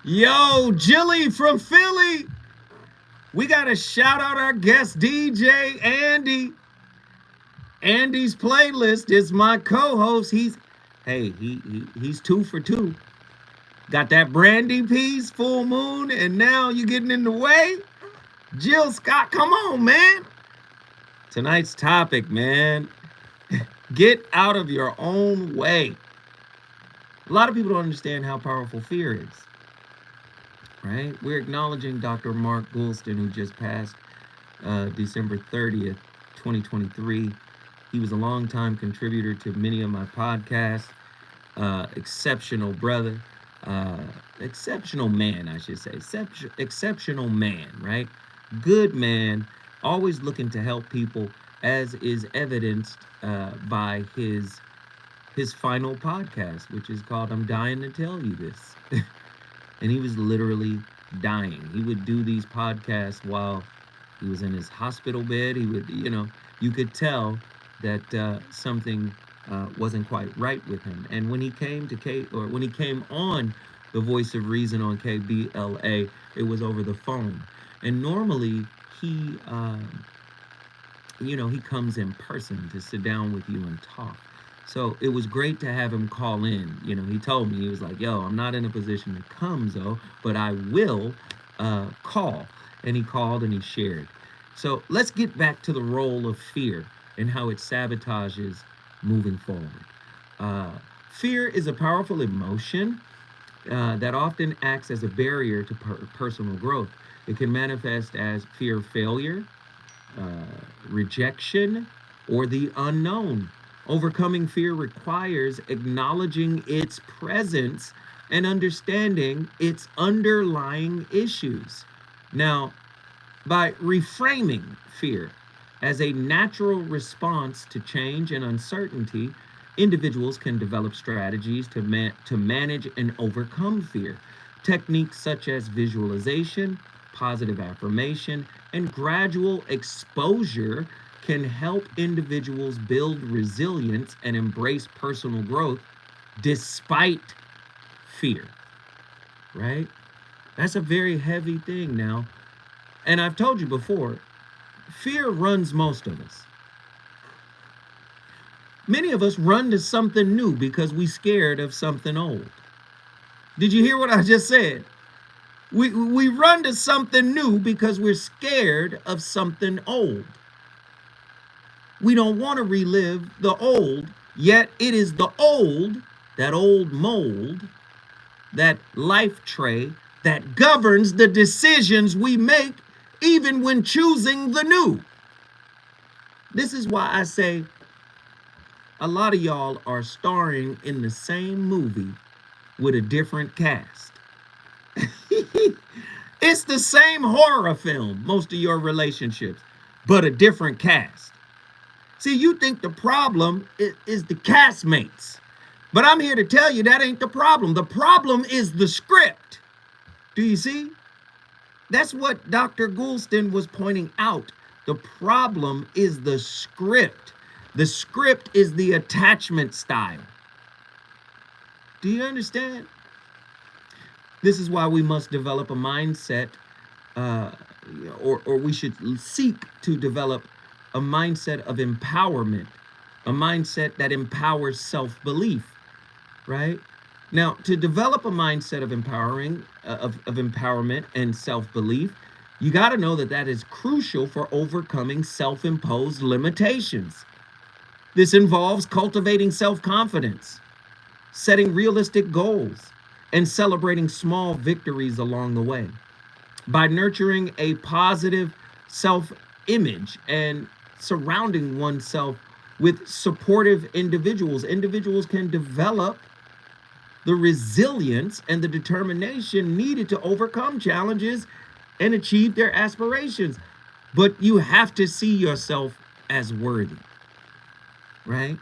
Yo, Jilly from Philly. We got to shout out our guest DJ, Andy. Andy's playlist is my co-host. He's 2 for 2. Got that brandy piece, full moon, and now you're getting in the way. Jill Scott, come on, man. Tonight's topic, man. Get out of your own way. A lot of people don't understand how powerful fear is. Right? We're acknowledging Dr. Mark Gouldston, who just passed December 30th, 2023. He was a longtime contributor to many of my podcasts. Exceptional brother. Exceptional man, I should say. Exceptional man, right? Good man, always looking to help people, as is evidenced by his final podcast, which is called I'm Dying to Tell You This. And he was literally dying. He would do these podcasts while he was in his hospital bed. He would, you could tell that something wasn't quite right with him. And when he came when he came on the Voice of Reason on KBLA, it was over the phone. And normally he comes in person to sit down with you and talk. So it was great to have him call in. He told me, he was like, yo, I'm not in a position to come, though, but I will call. And he called and he shared. So let's get back to the role of fear and how it sabotages moving forward. Fear is a powerful emotion that often acts as a barrier to personal growth. It can manifest as fear of failure, rejection, or the unknown. Overcoming fear requires acknowledging its presence and understanding its underlying issues. Now, by reframing fear as a natural response to change and uncertainty, individuals can develop strategies to manage and overcome fear. Techniques such as visualization, positive affirmation, and gradual exposure can help individuals build resilience and embrace personal growth despite fear, right? That's a very heavy thing now. And I've told you before, fear runs most of us. Many of us run to something new because we scared of something old. Did you hear what I just said? We run to something new because we're scared of something old. We don't want to relive the old, yet it is the old, that old mold, that life tray that governs the decisions we make even when choosing the new. This is why I say a lot of y'all are starring in the same movie with a different cast. It's the same horror film, most of your relationships, but a different cast. See, you think the problem is the castmates, but I'm here to tell you that ain't the problem. The problem is the script. Do you see? That's what Dr. Gouldston was pointing out. The problem is the script. The script is the attachment style. Do you understand? This is why we must develop a mindset, or we should seek to develop a mindset of empowerment, a mindset that empowers self-belief, right? Now, to develop a mindset of empowerment and self-belief, you got to know that that is crucial for overcoming self-imposed limitations. This involves cultivating self-confidence, setting realistic goals, and celebrating small victories along the way. By nurturing a positive self-image and surrounding oneself with supportive individuals, individuals can develop the resilience and the determination needed to overcome challenges and achieve their aspirations. But you have to see yourself as worthy, right?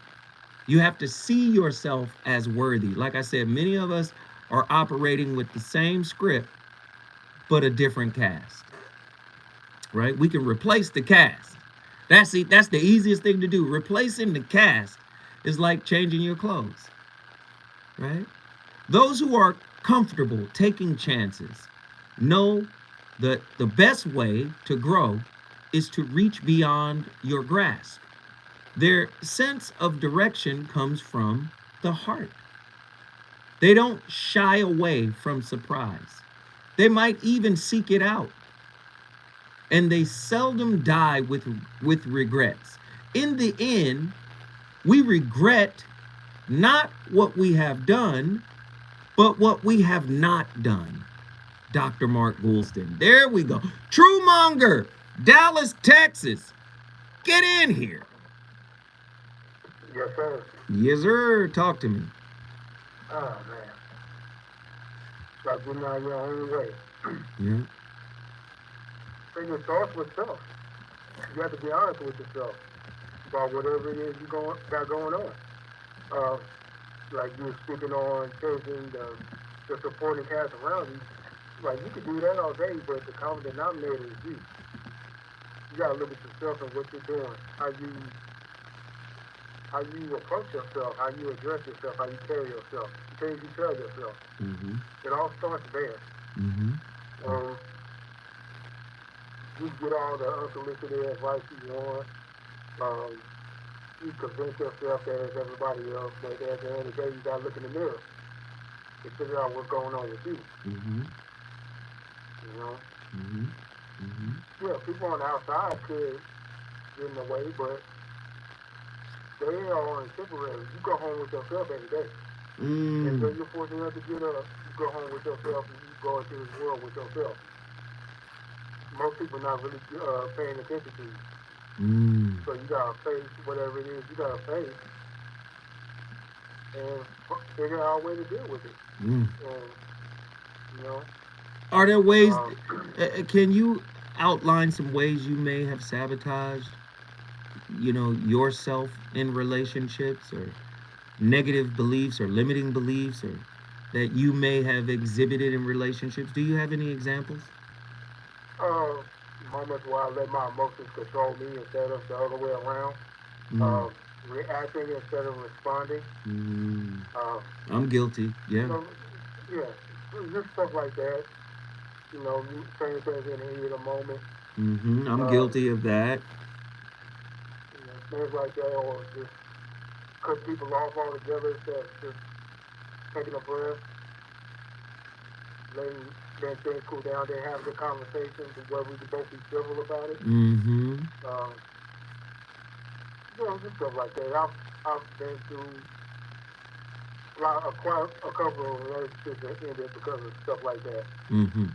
You have to see yourself as worthy. Like I said, many of us are operating with the same script, but a different cast, right? We can replace the cast. That's the easiest thing to do. Replacing the cast is like changing your clothes, right? Those who are comfortable taking chances know that the best way to grow is to reach beyond your grasp. Their sense of direction comes from the heart. They don't shy away from surprise. They might even seek it out. And they seldom die with regrets. In the end, we regret not what we have done, but what we have not done. Dr. Mark Gouldston. There we go. Truemonger, Dallas, Texas. Get in here. Yes, sir. Yes, sir. Talk to me. Oh, man. It's like getting out your own way. Yeah. It starts with self. You have to be honest with yourself about whatever it is you got going on. Like you were speaking on chasing the supporting cast around you. Like you could do that all day, but the common denominator is you. You gotta look at yourself and what you're doing, how you approach yourself, how you address yourself, how you carry yourself, the things you tell yourself. Mm-hmm. It all starts there. Mm-hmm. You get all the unsolicited advice you want. You convince yourself that it's everybody else, but at the end of the day, you gotta look in the mirror to figure out what's going on with you. Mm-hmm. You know? Mm-hmm. Mm-hmm. Yeah, people on the outside could get in the way, but they are only temporary. You go home with yourself every day. And so you're fortunate enough to get up, you go home with yourself, and you go into this world with yourself. most people not really paying attention to you. Mm. So you gotta face whatever it is you gotta face and figure out a way to deal with it. Mm. And you know, Are there ways? um, Can you outline some ways you may have sabotaged, yourself in relationships, or negative beliefs or limiting beliefs, or that you may have exhibited in relationships? Do you have any examples? uh, moments where I let my emotions control me instead of the other way around. Mm. Reacting instead of responding. Mm. Uh, I'm guilty. you Yeah. know, yeah, just stuff like that. You know, saying things in the heat of the moment. I'm Um, guilty of that. things like that, or just cut people off altogether instead of just taking a breath, letting things cool down, then having the conversation to where we can both be civil about it. Mm-hmm. Um, just stuff like that. I've been through quite a couple of relationships that ended because of stuff like that. Mm-hmm.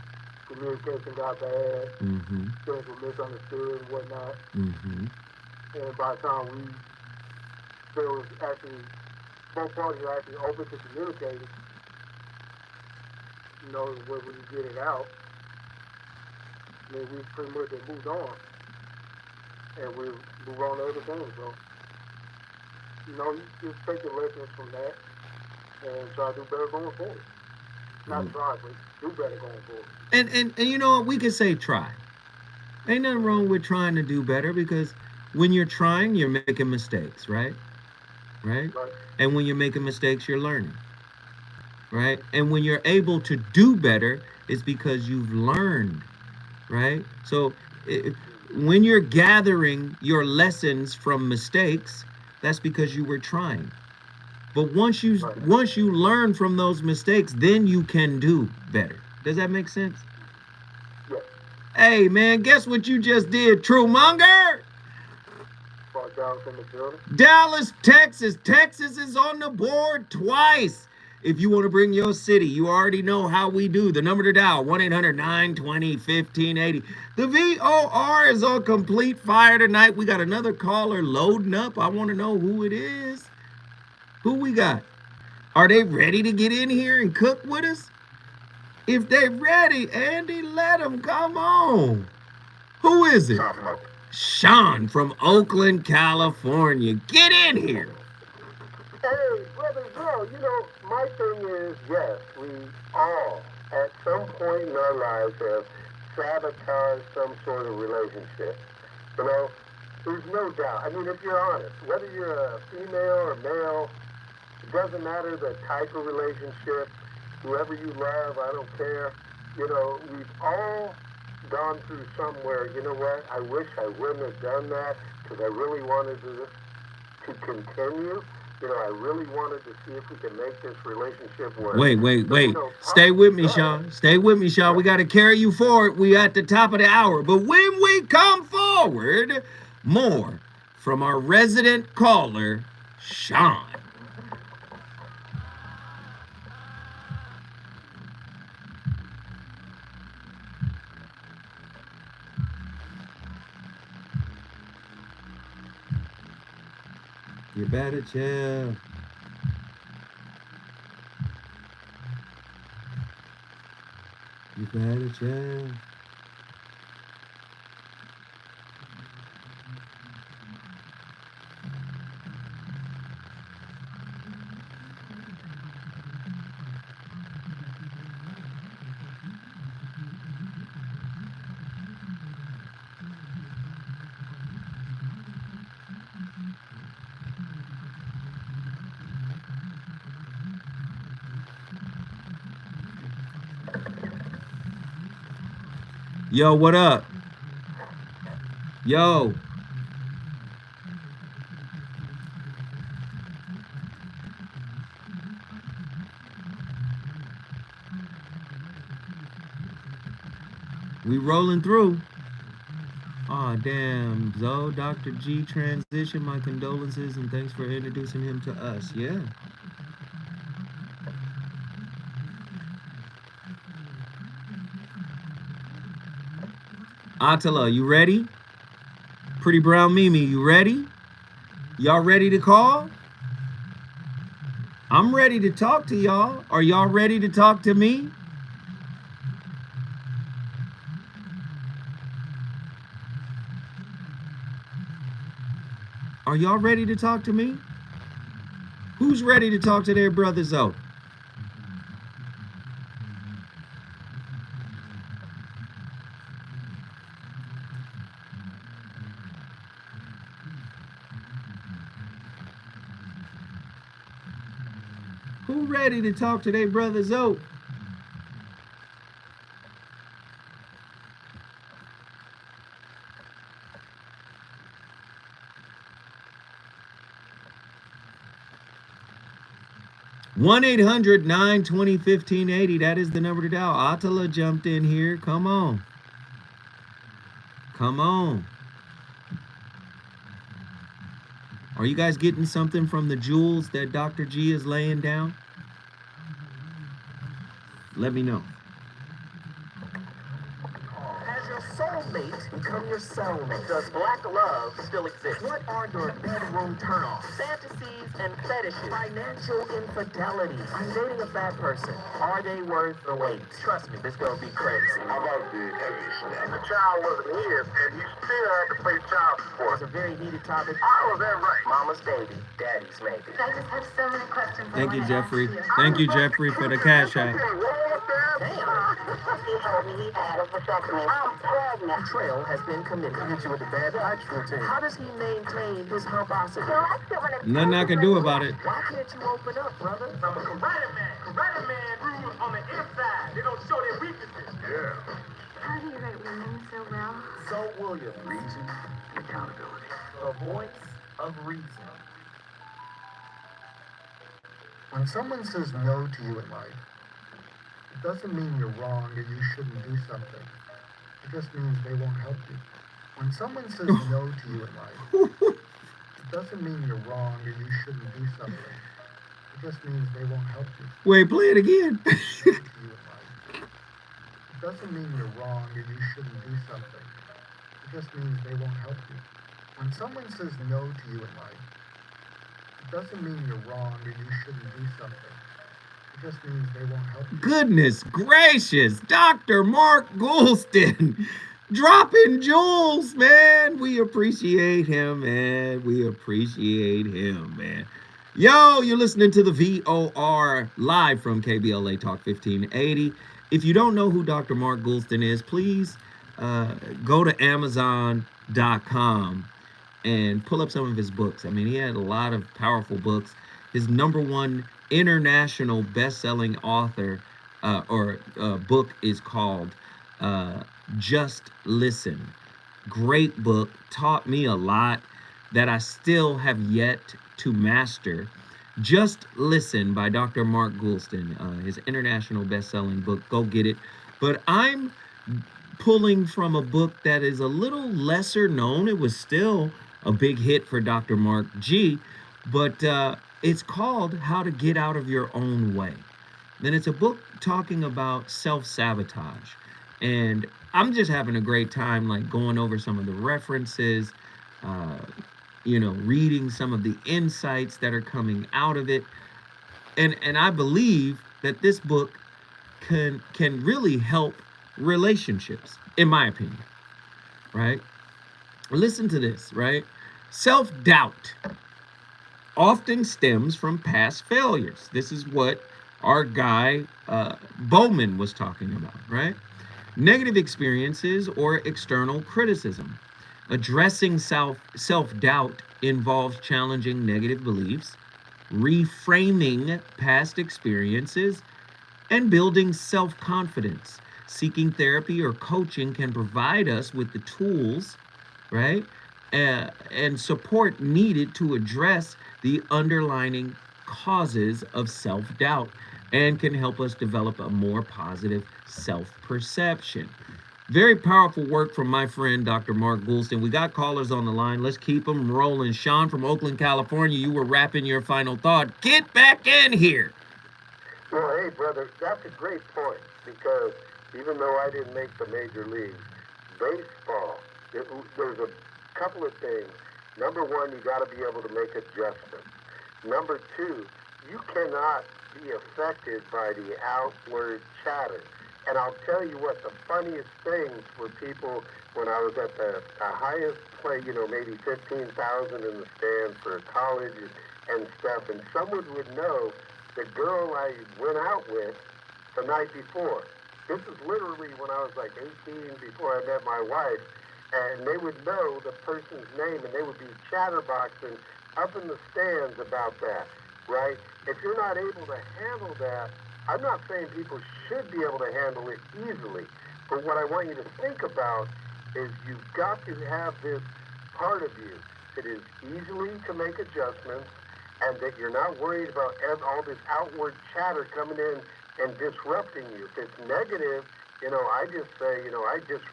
Communication got bad, Mm-hmm. things were misunderstood and whatnot. Mm-hmm. And by the time there was actually, both parties were actually open to communicating, where we could get it out, then we pretty much have moved on. And we move on to other things. So, you just take the lessons from that and try to do better going forward. Not try, but do better going forward. And you know what? We can say try. Ain't nothing wrong with trying to do better, because when you're trying, you're making mistakes, right? Right? Right. And when you're making mistakes, you're learning. Right? And when you're able to do better, it's because you've learned, right? So when you're gathering your lessons from mistakes, that's because you were trying. But once you Right. once you learn from those mistakes, then you can do better. Does that make sense? Yes. Hey man, guess what you just did, True Monger? Brought Dallas in the building. Dallas, Texas. Texas is on the board twice. If you want to bring your city, you already know how we do. The number to dial, 1-800-920-1580. The VOR is on complete fire tonight. We got another caller loading up. I want to know who it is. Who we got? Are they ready to get in here and cook with us? If they're ready, Andy, let them come on. Who is it? Sean from Oakland, California. Get in here. Hey, brother Joe, my thing is, yes, we all, at some point in our lives, have sabotaged some sort of relationship. There's no doubt. I mean, if you're honest, whether you're a female or male, it doesn't matter the type of relationship, whoever you love, I don't care. We've all gone through somewhere, you know what, I wish I wouldn't have done that because I really wanted to continue. I really wanted to see if we could make this relationship work. Wait. Stay with me, Sean. Stay with me, Sean. We got to carry you forward. We at the top of the hour. But when we come forward, more from our resident caller, Sean. You better chill. You better chill. Yo, what up? Yo. We rolling through. Aw, damn. Zoe, Dr. G transition. My condolences and thanks for introducing him to us. Yeah. Attila, you ready? Pretty Brown Mimi, you ready? Y'all ready to call? I'm ready to talk to y'all. Are y'all ready to talk to me? Are y'all ready to talk to me? Who's ready to talk to their brother Zoe? Who ready to talk to their brother Zoe? One 1-800-920-1580. That is the number to dial. Attila jumped in here. Come on. Come on. Are you guys getting something from the jewels that Dr. G is laying down? Let me know. Has your soulmate become your cellmate? Does black love still exist? What are your bedroom turnoffs? Fantasies and fetishes. Financial infidelity. I'm dating a fat person. Are they worth the wait? Trust me, this gonna be crazy. How about the heavy stuff? The child wasn't his, and he still had to pay child support. It's a very heated topic. How is that right? Mama's baby, daddy's maybe. I just have so many questions. Thank you, Jeffrey. Thank you, Jeffrey, for the cash app. He told me he had a vasectomy. I'm pregnant. Betrayal has been committed. Hit you with the bad touch routine. How does he maintain his humposity? Nothing I can do about it. Why can't you open up, brother? I'm a karate man. Karate man rules on the inside. They don't show their weaknesses. Yeah. How do you write women so well? So William. Reason, accountability. The voice of reason. When someone says no to you in life, it doesn't mean you're wrong or you shouldn't do something. It just means they won't help you. When someone says no to you in life, it doesn't mean you're wrong or you shouldn't do something. It just means they won't help you. Wait, play it again. No to you in life. It doesn't mean you're wrong or you shouldn't do something. It just means they won't help you. When someone says no to you in life, it doesn't mean you're wrong or you shouldn't do something. It just means they won't help you. Goodness gracious, Dr. Mark Gouldston dropping jewels, man. We appreciate him, man. We appreciate him, man. Yo, you're listening to the VOR live from KBLA Talk 1580. If you don't know who Dr. Mark Gouldston is, please go to Amazon.com and pull up some of his books. I mean, he had a lot of powerful books. His #1 international best-selling author book is called Just Listen. Great book, taught me a lot that I still have yet to master. Just Listen by Dr. Mark Gouldston, his international best-selling book. Go get it. But I'm pulling from a book that is a little lesser known. It was still a big hit for Dr. Mark G, but it's called How to Get Out of Your Own Way. And it's a book talking about self-sabotage. And I'm just having a great time, like going over some of the references, reading some of the insights that are coming out of it. And I believe that this book can really help relationships, in my opinion, right? Listen to this, right? Self-doubt often stems from past failures. This is what our guy Bowman was talking about, right? Negative experiences or external criticism. Addressing self-doubt involves challenging negative beliefs, reframing past experiences, and building self-confidence. Seeking therapy or coaching can provide us with the tools, right, and support needed to address the underlying causes of self-doubt and can help us develop a more positive self-perception. Very powerful work from my friend, Dr. Mark Gouldston. We got callers on the line. Let's keep them rolling. Sean from Oakland, California, you were wrapping your final thought. Get back in here. Well, hey, brother, that's a great point because even though I didn't make the major leagues, baseball, there's a couple of things. Number one, you got to be able to make adjustments. Number two, you cannot be affected by the outward chatter. And I'll tell you what, the funniest things were people, when I was at the highest play, maybe 15,000 in the stands for college and stuff, and someone would know the girl I went out with the night before. This is literally when I was like 18, before I met my wife, and they would know the person's name, and they would be chatterboxing up in the stands about that, right? If you're not able to handle that, I'm not saying people should be able to handle it easily, but what I want you to think about is you've got to have this part of you that is easily to make adjustments, and that you're not worried about all this outward chatter coming in and disrupting you. If it's negative, I just say, I just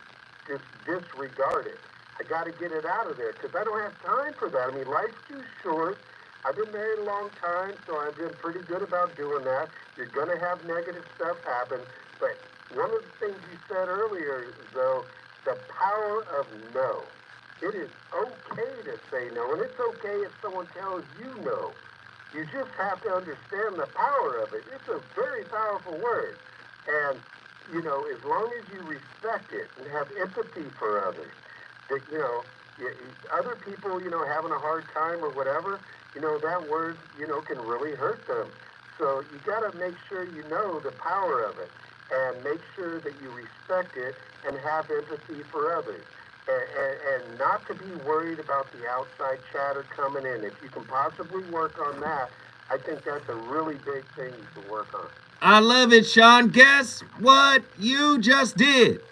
disregard it. I got to get it out of there because I don't have time for that. I mean, life's too short. I've been married a long time, so I've been pretty good about doing that. You're going to have negative stuff happen. But one of the things you said earlier, though, the power of no. It is okay to say no, and it's okay if someone tells you no. You just have to understand the power of it. It's a very powerful word. And, as long as you respect it and have empathy for others, that, other people, having a hard time or whatever, that word, can really hurt them. So you got to make sure you know the power of it and make sure that you respect it and have empathy for others. And not to be worried about the outside chatter coming in. If you can possibly work on that, I think that's a really big thing you can work on. I love it, Sean. Guess what you just did?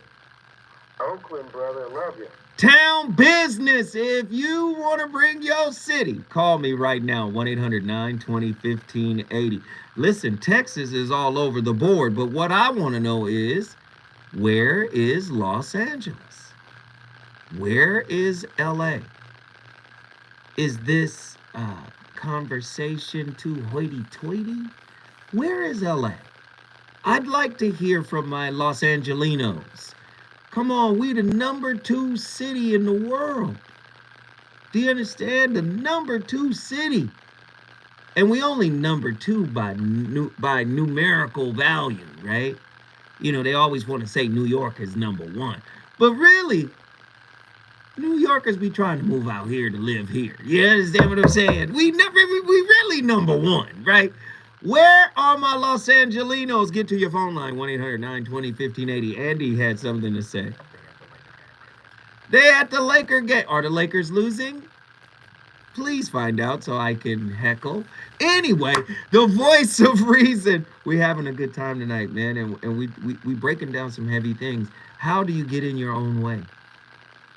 Oakland, brother, love you. Town business. If you want to bring your city, call me right now, 1-800-920-1580. Listen, Texas is all over the board, but what I want to know is, where is Los Angeles? Where is LA? Is this conversation too hoity-toity? Where is LA? I'd like to hear from my Los Angelinos. Come on, we the number 2 city in the world. Do you understand? The number 2 city. And we only number 2 by numerical value, right? They always want to say New York is number 1. But really, New Yorkers be trying to move out here to live here. You understand what I'm saying? We really number 1, right? Where are my Los Angelinos? Get to your phone line, 1-800-920-1580. Andy had something to say. They at the Laker game. Are the Lakers losing? Please find out so I can heckle. Anyway, the voice of reason. We're having a good time tonight, man, and we breaking down some heavy things. How do you get in your own way?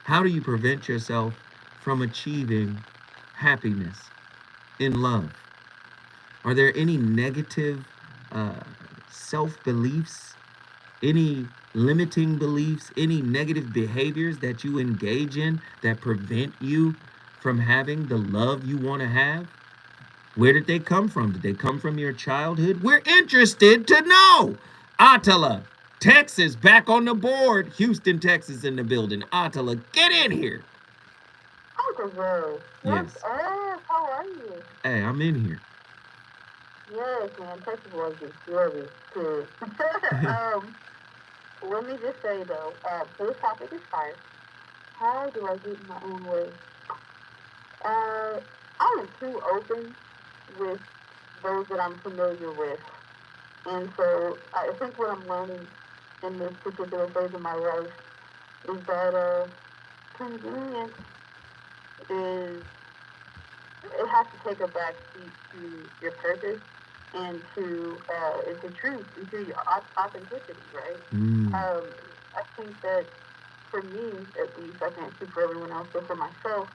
How do you prevent yourself from achieving happiness in love? Are there any negative self-beliefs, any limiting beliefs, any negative behaviors that you engage in that prevent you from having the love you want to have? Where did they come from? Did they come from your childhood? We're interested to know. Attila, Texas, back on the board. Houston, Texas in the building. Attila, get in here. Uncle Joe, what's up? How are you? Hey, I'm in here. Yes, man, Texas was just really good. Let me just say, though, this topic is fire. How do I get in my own way? I am too open with those that I'm familiar with. And so I think what I'm learning in this particular phase of my life is that convenience it has to take a back seat to your purpose and to truth, and to your authenticity, right? I think that for me, at least, I can't speak for everyone else, but for myself,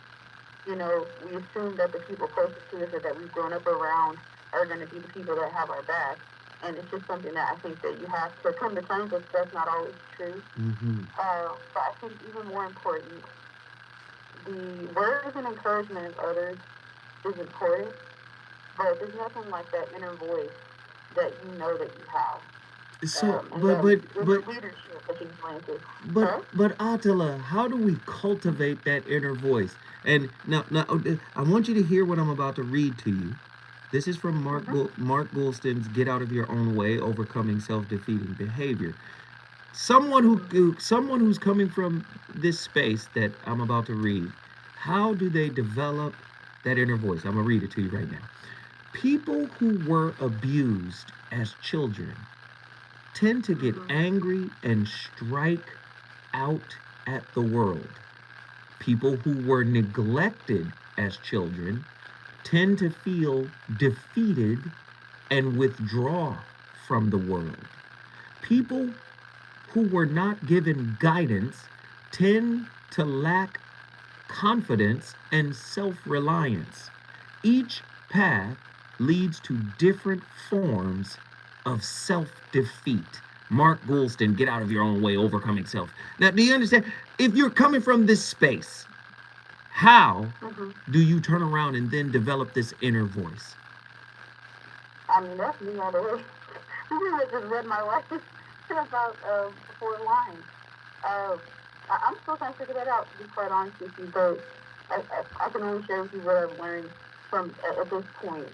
we assume that the people closest to us or that we've grown up around are going to be the people that have our back. And it's just something that I think that you have to come to terms with. That's not always true. But I think even more important, the words and encouragement of others is important, but there's nothing like that inner voice that you know that you have. So, And but, then but, inner but, leadership that he's planted. but, Huh? but, Attila, how do we cultivate that inner voice? And now, I want you to hear what I'm about to read to you. This is from Mark Gouldston's "Get Out of Your Own Way: Overcoming Self-Defeating Behavior." Someone who's coming from this space that I'm about to read, how do they develop that inner voice? I'm gonna read it to you right now. People who were abused as children tend to get angry and strike out at the world. People who were neglected as children tend to feel defeated and withdraw from the world. People who were not given guidance tend to lack confidence and self reliance. Each path leads to different forms of self defeat. Mark Gouldston, "Get Out of Your Own Way: Overcoming Self." Now, do you understand? If you're coming from this space, how do you turn around and then develop this inner voice? I mean, that's me all the way. You just read my life in about 4 lines. I'm still trying to figure that out, to be quite honest with you, but I can only share with you what I've learned from at this point.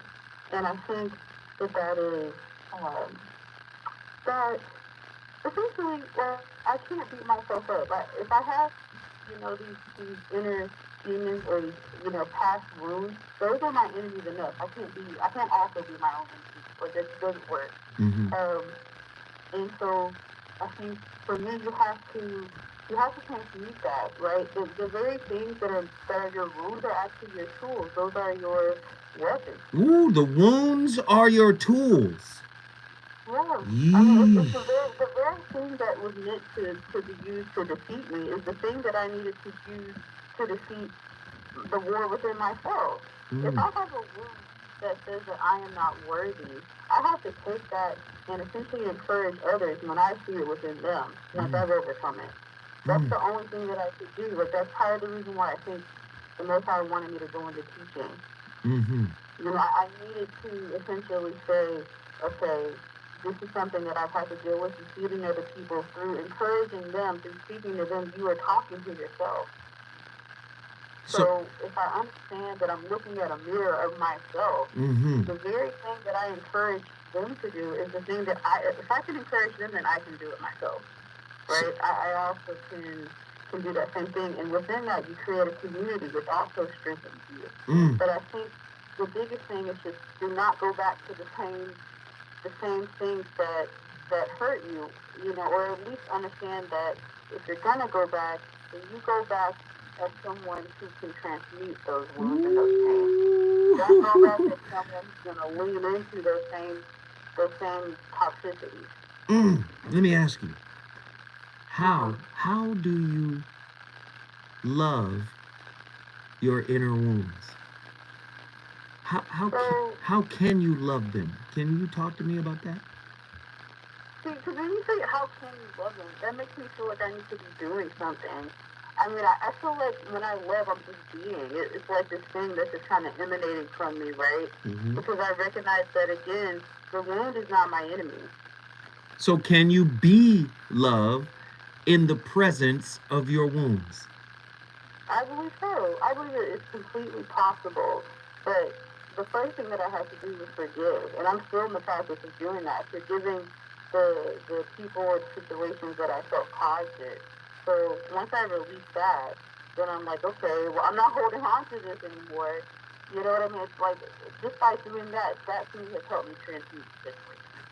And I think that is that essentially, well, I can't beat myself up. If I have, these inner demons or these, past wounds, those are my enemies enough. I can't also be my own enemy, or this doesn't work. And so I think for me, you have to transmute that, right? The very things that are your wounds are actually your tools. Those are your weapons. Ooh, the wounds are your tools. Yeah. I mean, it's the very thing that was meant to be used to defeat me is the thing that I needed to use to defeat the war within myself. If I have a wound that says that I am not worthy, I have to take that and essentially encourage others when I see it within them, once I've overcome it. That's the only thing that I could do. Like, that's part of the reason why I think the Most High wanted me to go into teaching. I needed to essentially say, okay, this is something that I've had to deal with, defeating other people through encouraging them, through speaking to them. You are talking to yourself. So if I understand that I'm looking at a mirror of myself, the very thing that I encourage them to do is the thing that if I can encourage them, then I can do it myself, right? I also can do that same thing. And within that, you create a community which also strengthens you. But I think the biggest thing is just do not go back to the same things that hurt you, or at least understand that if you're going to go back, then you go back as someone who can transmute those wounds and those pains. Don't go back as someone who's going to lean into those same toxicities. Let me ask you, how do you love your inner wounds? How can you love them? Can you talk to me about that? See, because when you say how can you love them, that makes me feel like I need to be doing something. I mean, I feel like when I love, I'm just being. It's like this thing that's just kind of emanating from me, right? Because I recognize that, again, the wound is not my enemy. So can you be love in the presence of your wounds? I believe so. I believe that it's completely possible. But the first thing that I have to do is forgive. And I'm still in the process of doing that, forgiving the people or the situations that I felt caused it. So once I release that, then I'm like, okay, well, I'm not holding on to this anymore. You know what I mean? It's like, just by doing that to me has helped me transmute the situation.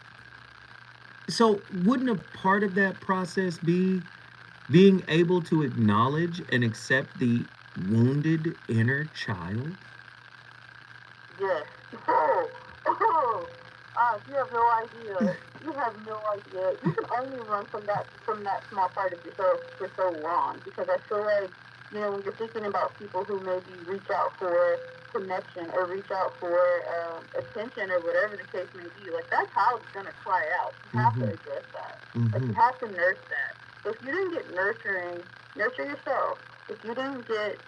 So wouldn't a part of that process be being able to acknowledge and accept the wounded inner child? Yes. You have no idea. You have no idea. You can only run from that small part of yourself for so long, because I feel like, when you're thinking about people who maybe reach out for connection or reach out for attention or whatever the case may be, like, that child is going to cry out. You have to address that. Like, you have to nurse that. So if you didn't get nurturing, nurture yourself. If you didn't get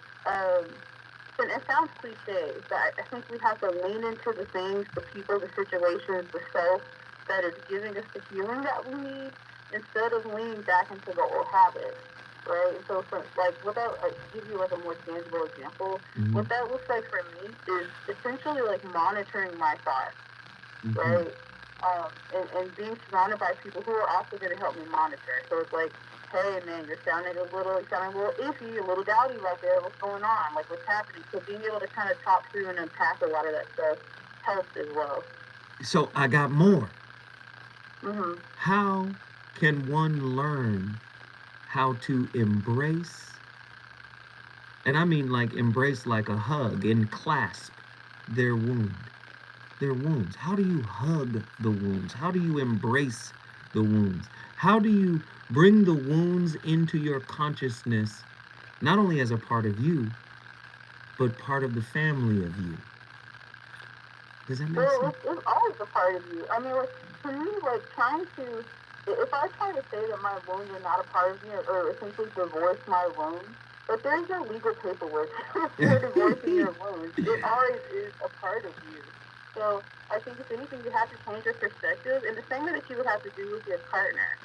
and it sounds cliche, but I think we have to lean into the things, the people, the situations, the self that is giving us the healing that we need instead of leaning back into the old habits, right? And so, without give you like a more tangible example, what that looks like for me is essentially like monitoring my thoughts, right? And being surrounded by people who are also going to help me monitor. So it's like, hey man, you're sounding a little iffy, a little doubty right there. What's going on? Like, what's happening? So being able to kind of talk through and unpack a lot of that stuff helps as well. So I got more. How can one learn how to embrace, and I mean like embrace like a hug and clasp their wounds? How do you hug the wounds? How do you embrace the wounds? How do you bring the wounds into your consciousness, not only as a part of you, but part of the family of you? Does that make sense? It's always a part of you. I mean, like, for me, like, if I try to say that my wounds are not a part of me, or essentially divorce my wounds, but there's no legal paperwork for divorcing your wounds. It always is a part of you. So I think if anything, you have to change your perspective, in the same way that you would have to do with your partner,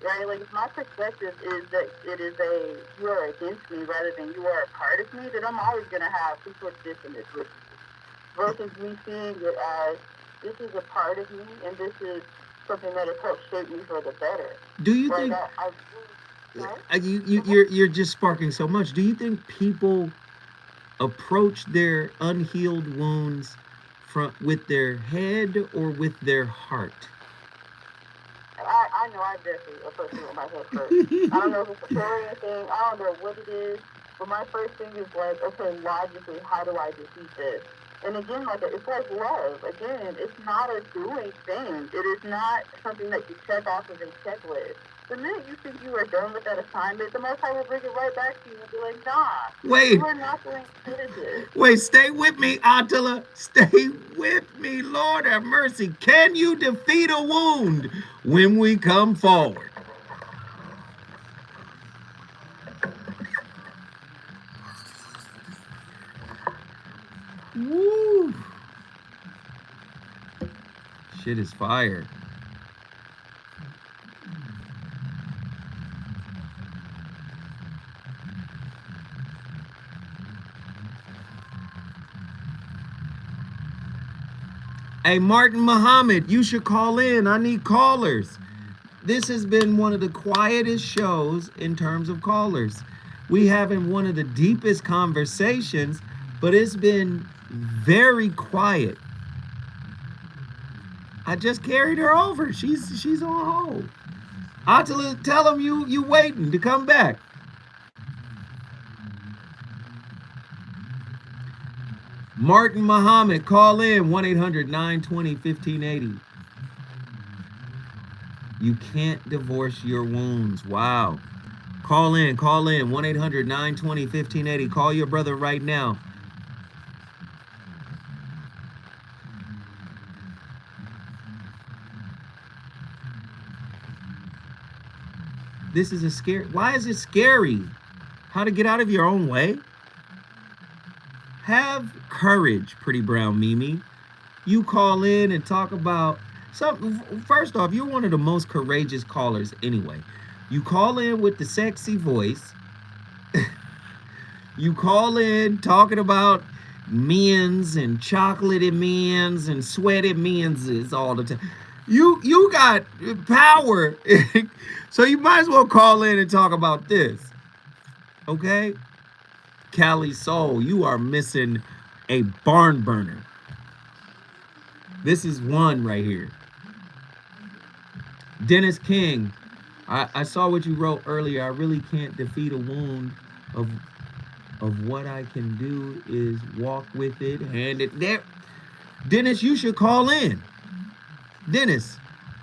right? Like, if my perspective is that you are against me rather than you are a part of me, then I'm always going to have some sort of dissonance with you. Versus me seeing it as, this is a part of me, and this is something that has helped shape me for the better. Do you think... You're just sparking so much. Do you think people approach their unhealed wounds with their head or with their heart? I know I definitely approach it with my head first. I don't know if it's a prayer or anything. I don't know what it is. But my first thing is like, okay, logically, how do I defeat this? And again, like, it's like love. Again, it's not a doing thing. It is not something that you check off of a checklist. The minute you think you are done with that assignment, the Most High will bring it right back to you and be like, nah, wait, you are not going to finish it. Wait, stay with me, Attila. Stay with me. Lord have mercy. Can you defeat a wound when we come forward? Woo! Shit is fire. Hey, Martin Muhammad, you should call in. I need callers. This has been one of the quietest shows in terms of callers. We having one of the deepest conversations, but it's been very quiet. I just carried her over. She's on hold. Attila, tell him you waiting to come back. Martin Muhammad, call in 1-800-920-1580. You can't divorce your wounds. Wow. Call in 1-800-920-1580. Call your brother right now. This is a scary. Why is it scary? How to get out of your own way? Have courage, Pretty Brown Mimi. You call in and talk about something. First off, you're one of the most courageous callers anyway. You call in with the sexy voice. You call in talking about men's and chocolatey men's and sweaty men's all the time. You got power. So you might as well call in and talk about this. Okay? Cali Soul, you are missing a barn burner. This is one right here. Dennis King, I saw what you wrote earlier. I really can't defeat a wound of what I can do is walk with it, hand it there. Dennis, you should call in. Dennis,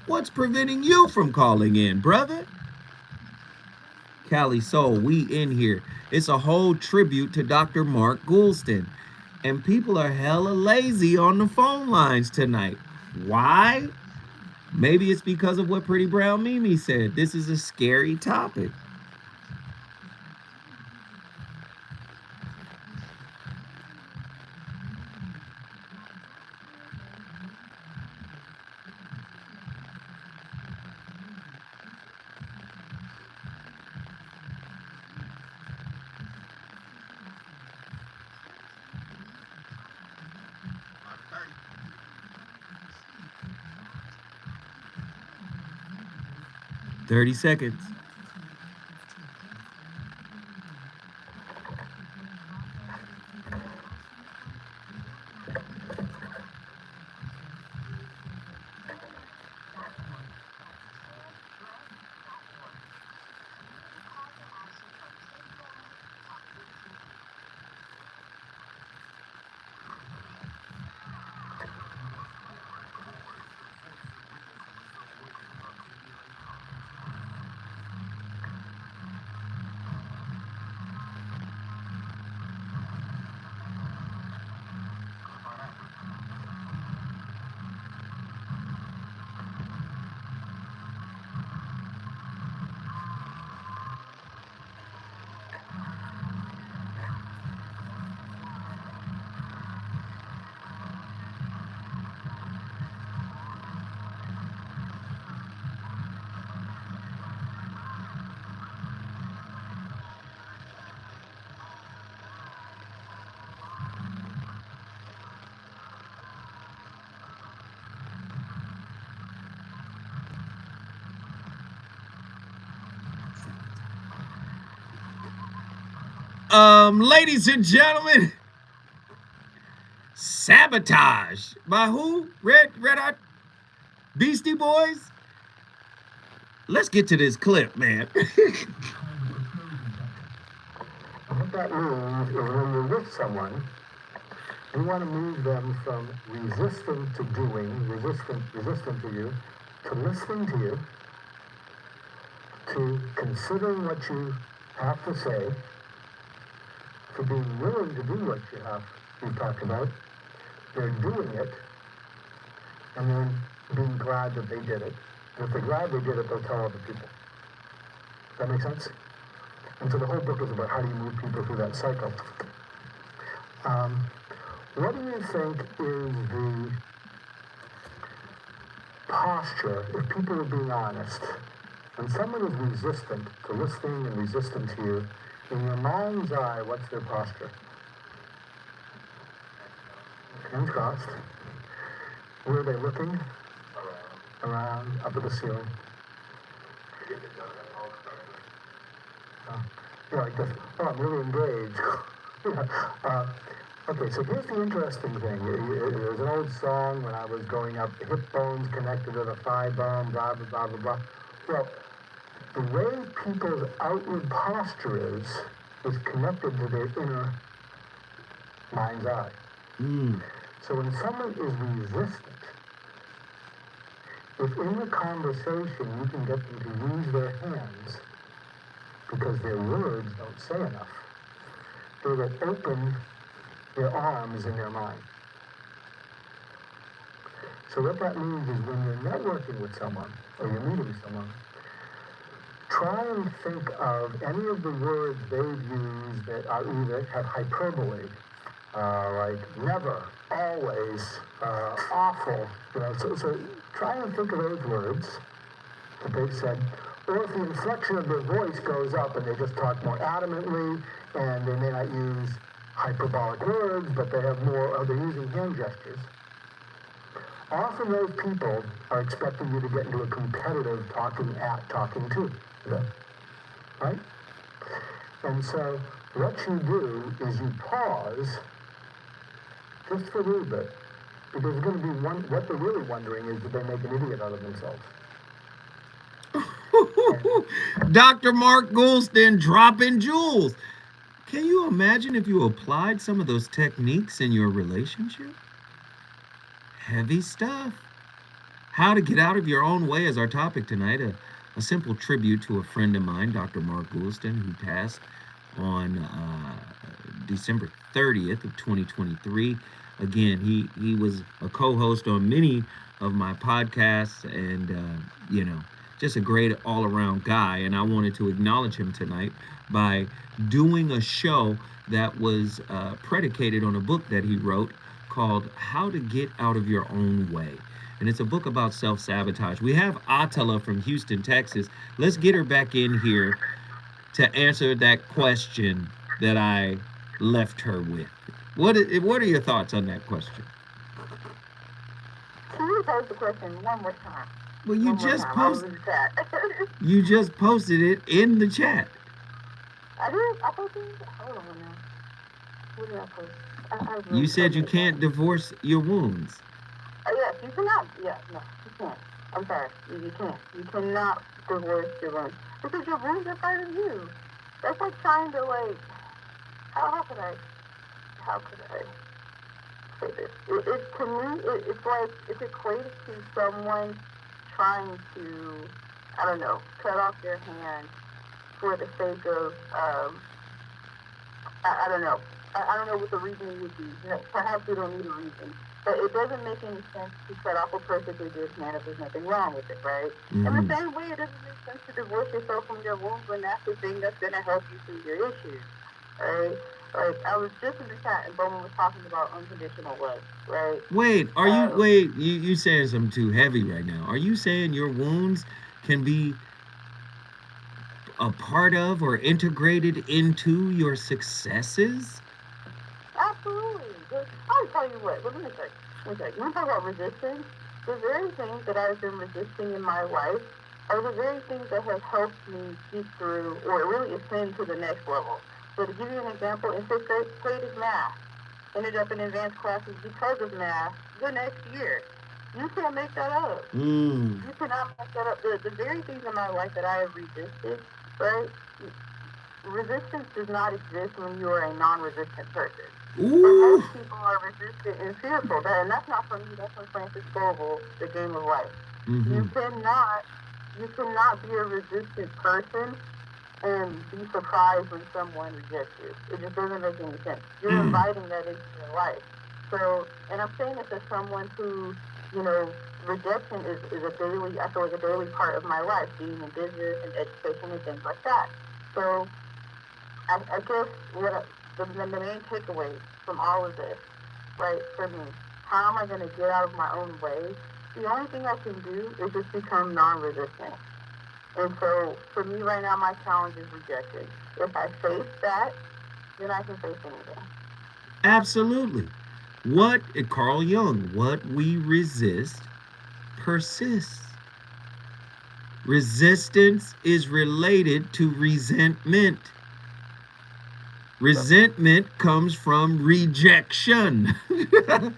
what's preventing you from calling in, brother? Cali Soul, we in here. It's a whole tribute to Dr. Mark Gouldston. And people are hella lazy on the phone lines tonight. Why? Maybe it's because of what Pretty Brown Mimi said. This is a scary topic. 30 seconds. Ladies and gentlemen, Sabotage by who? Red Hot Beastie Boys? Let's get to this clip, man. What that means is when you're with someone, you want to move them from resistant to doing, resistant to you, to listening to you, to considering what you have to say, to being willing to do what you've talked about. They're doing it, and then being glad that they did it. And if they're glad they did it, they'll tell other people. Does that make sense? And so the whole book is about how do you move people through that cycle. What do you think is the posture, if people are being honest, when someone is resistant to listening and resistant to you, in your mind's eye, what's their posture? Hands crossed. Where are they looking? Around, up at the ceiling. Yeah, like this. Oh, I'm really engaged. Okay, so here's the interesting thing. There's an old song when I was growing up, the hip bone's connected to the thigh bone, blah, blah, blah, blah, blah. Well, the way people's outward posture is connected to their inner mind's eye. So when someone is resistant, if in the conversation you can get them to use their hands because their words don't say enough, they will open their arms in their mind. So what that means is when you're networking with someone or you're meeting someone, try and think of any of the words they've used that are either have hyperbole, like never, always, awful. So try and think of those words that they've said. Or if the inflection of their voice goes up and they just talk more adamantly, and they may not use hyperbolic words, but they have more, or they're using hand gestures. Often those people are expecting you to get into a competitive talking to. Right? And so what you do is you pause just for a little bit, because it's going to be what they're really wondering is, did they make an idiot out of themselves? Dr. Mark Gouldston dropping jewels. Can you imagine if you applied some of those techniques in your relationship? Heavy stuff. How to get out of your own way is our topic tonight. A simple tribute to a friend of mine, Dr. Mark Gouldston, who passed on December 30th of 2023. Again, he was a co-host on many of my podcasts and, just a great all-around guy. And I wanted to acknowledge him tonight by doing a show that was predicated on a book that he wrote called How to Get Out of Your Own Way. And it's a book about self-sabotage. We have Atala from Houston, Texas. Let's get her back in here to answer that question that I left her with. What are your thoughts on that question? Can you pose the question one more time? Well, One more time. I was in the chat. You just posted it in the chat. I did. I posted it. Hold on now. What did I post? You said you can't divorce your wounds. Yes, you cannot. Yeah, no, you can't. I'm sorry. You can't. You cannot divorce your wounds. Because your wounds are part of you. That's like trying to, like, how could I say this? To me, it's like, it's equated to someone trying to, I don't know, cut off their hand for the sake of, I don't know. I don't know what the reason would be. You know, perhaps we don't need a reason. But it doesn't make any sense to cut off a perfectly good hand if there's nothing wrong with it, right? In the same way, it doesn't make sense to divorce yourself from your wounds when that's the thing that's going to help you through your issues, right? Like, I was just in the chat and Bowman was talking about unconditional love, right? Wait, you saying something too heavy right now. Are you saying your wounds can be a part of or integrated into your successes? Absolutely. I'll tell you what. Let me tell you. When I talk about resistance, the very things that I've been resisting in my life are the very things that have helped me get through or really ascend to the next level. So to give you an example, in 5th grade, hated math. Ended up in advanced classes because of math the next year. You can't make that up. You cannot make that up. The very things in my life that I have resisted, right? Resistance does not exist when you are a non-resistant person. But most people are resistant and fearful. And that's not from me. That's from Francis Scovel, The Game of Life. You cannot be a resistant person and be surprised when someone rejects you. It just doesn't make any sense. You're inviting that into your life. So, and I'm saying this as someone who, you know, rejection is a daily, I feel like a daily part of my life, being in business and education and things like that. So, I guess the main takeaway from all of this, right, for me, how am I going to get out of my own way? The only thing I can do is just become non-resistant. And so, for me right now, my challenge is rejection. If I face that, then I can face anything. Absolutely. Carl Jung, what we resist persists. Resistance is related to resentment. Resentment comes from rejection. Yes.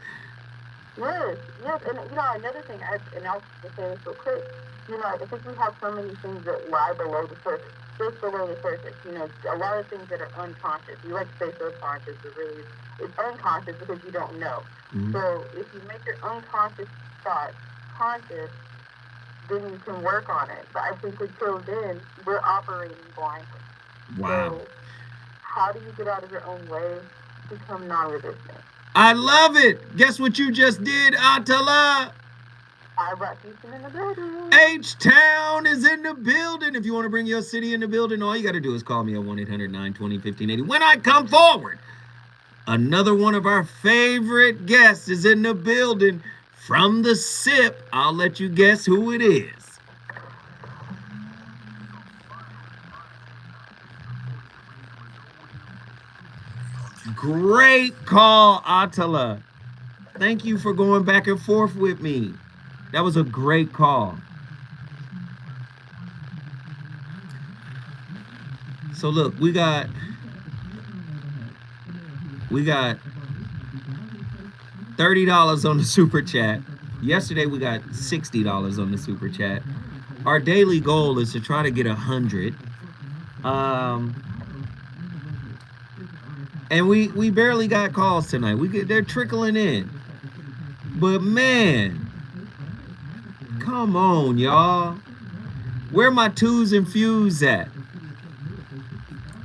And, you know, another thing, and I'll just say this real quick, you know, I think we have so many things that lie below the surface, just below the surface. You know, a lot of things that are unconscious. You like to say subconscious, but really it's unconscious because you don't know. So if you make your unconscious thoughts conscious, then you can work on it. But I think until then, we're operating blindly. Wow. So how do you get out of your own way? Become non-resistant. I love it. Guess what you just did, Atala? I brought Houston in the building. H-Town is in the building. If you want to bring your city in the building, all you got to do is call me at 1-800-920-1580. When I come forward, another one of our favorite guests is in the building. From the SIP, I'll let you guess who it is. Great call, Atala. Thank you for going back and forth with me. That was a great call. So look, we got $30 on the super chat. Yesterday we got $60 on the super chat. Our daily goal is to try to get 100. And we barely got calls tonight. They're trickling in. But man, come on, y'all. Where my twos and fews at?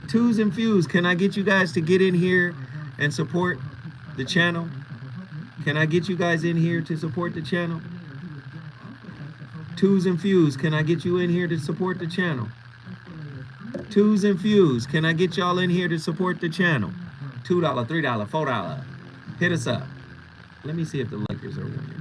Twos and fews, can I get you guys to get in here and support the channel? Can I get you guys in here to support the channel? Twos and fews, can I get you in here to support the channel? Twos and fews, can I get y'all in here to support the channel? $2, $3, $4. Hit us up. Let me see if the Lakers are winning.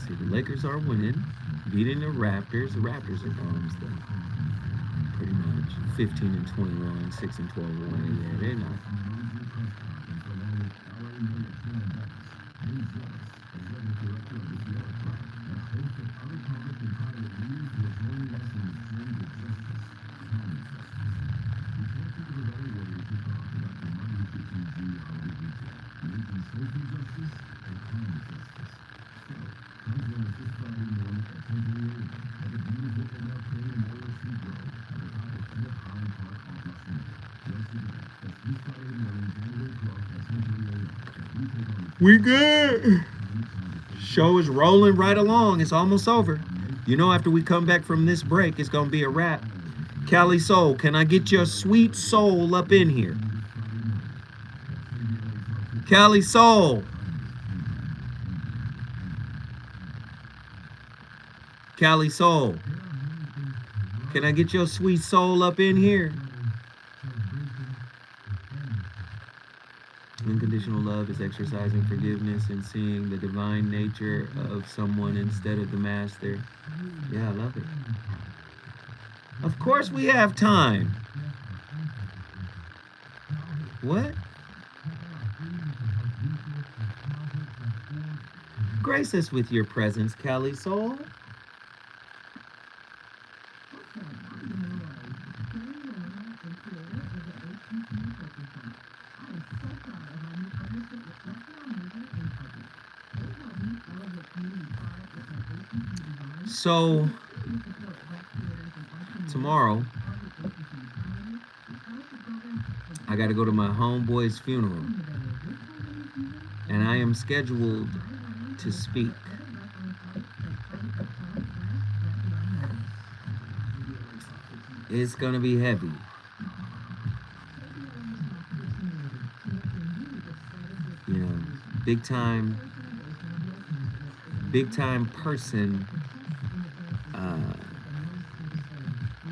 see, the Lakers are winning, beating the Raptors. The Raptors are bums, though. Pretty much 15 and 21, 6 and 12 1. Yeah, they're not. We good. Show is rolling right along. It's almost over. You know, after we come back from this break, it's going to be a wrap. Cali Soul, can I get your sweet soul up in here? Cali Soul. Cali Soul. Can I get your sweet soul up in here? Unconditional love is exercising forgiveness and seeing the divine nature of someone instead of the master. Yeah, I love it. Of course we have time. What? Grace us with your presence, Cali Soul. So, tomorrow, I got to go to my homeboy's funeral, and I am scheduled to speak. It's going to be heavy. You know, big time person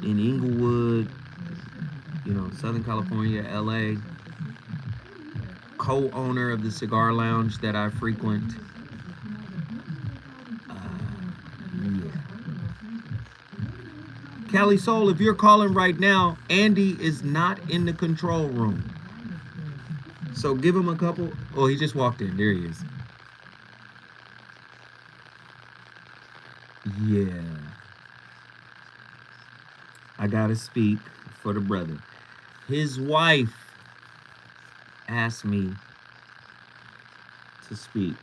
in Inglewood, you know, Southern California, LA, co-owner of the cigar lounge that I frequent. Yeah. Cali Soul, if you're calling right now, Andy is not in the control room. So give him a couple. Oh, he just walked in. There he is. Yeah. I gotta speak for the brother. His wife asked me to speak.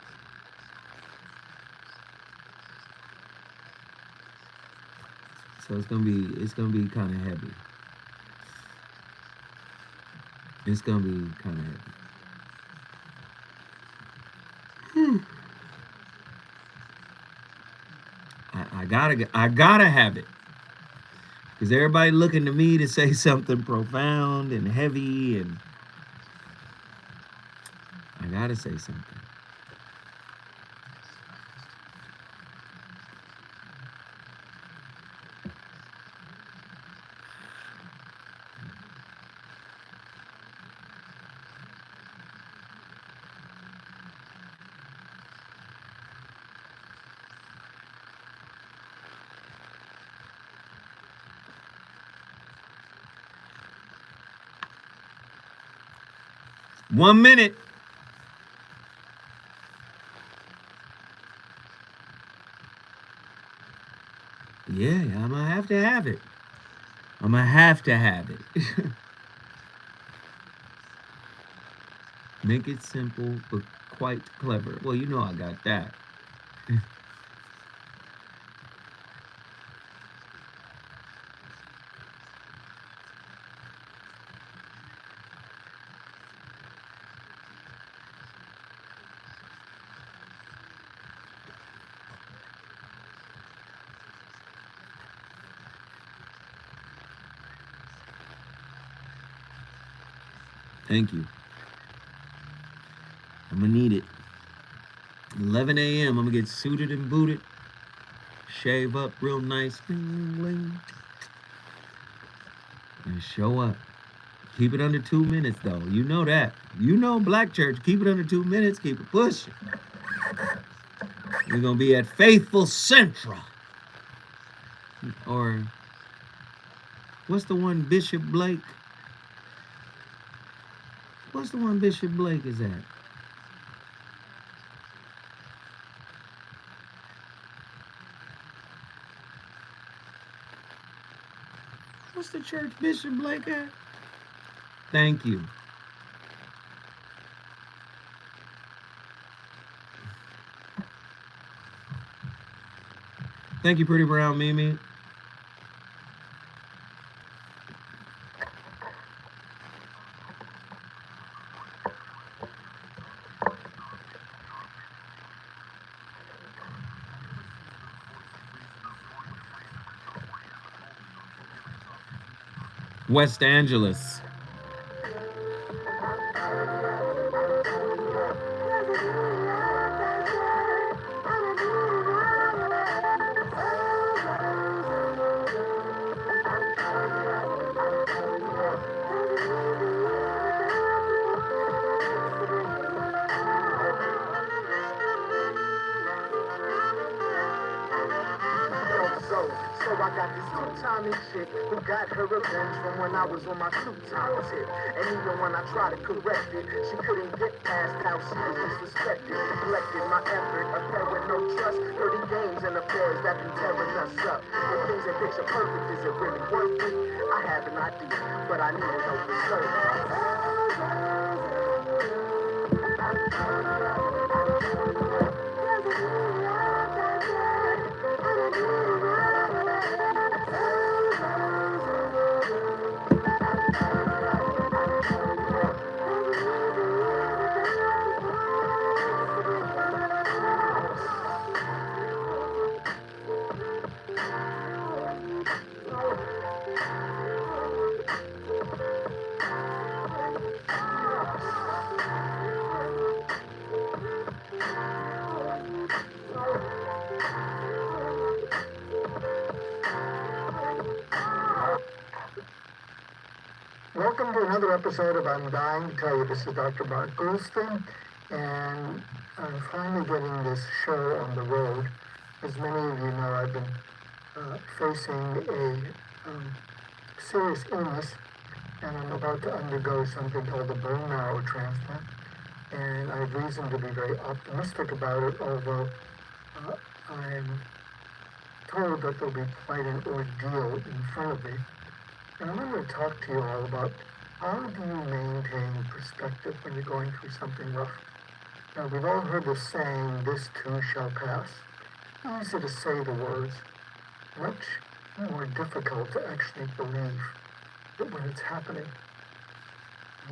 So it's gonna be kind of heavy. It's gonna be kind of heavy. I gotta have it. Because everybody looking to me to say something profound and heavy, and I gotta say something. One minute. Yeah, I'm gonna have to have it. I'm gonna have to have it. Make it simple, but quite clever. Well, you know I got that. Thank you. I'm gonna need it. 11 a.m. I'm gonna get suited and booted. Shave up real nice. Bling, bling, and show up. Keep it under 2 minutes though. You know that. You know Black Church. Keep it under 2 minutes. Keep it pushing. We're going to be at Faithful Central. Or, what's the one Bishop Blake? What's the one Bishop Blake is at? What's the church Bishop Blake at? Thank you. Thank you, Pretty Brown Mimi. West Angeles. So I got this two-timing chick who got her revenge from when I was on my two-time tip. And even when I tried to correct it, she couldn't get past how she was disrespected. Neglected my effort, a pair with no trust. 30 games and affairs that been tearing us up. If things ain't picture perfect, is it really worth it? I have an idea, but I need to know for Welcome to another episode of I'm Dying to Tell You. This is Dr. Mark Gouldston, and I'm finally getting this show on the road. As many of you know, I've been facing a serious illness, and I'm about to undergo something called a bone marrow transplant. And I have reason to be very optimistic about it, although I'm told that there'll be quite an ordeal in front of me. And I want to talk to you all about how do you maintain perspective when you're going through something rough. Now, we've all heard the saying, this too shall pass. Easy to say the words, much more difficult to actually believe that when it's happening.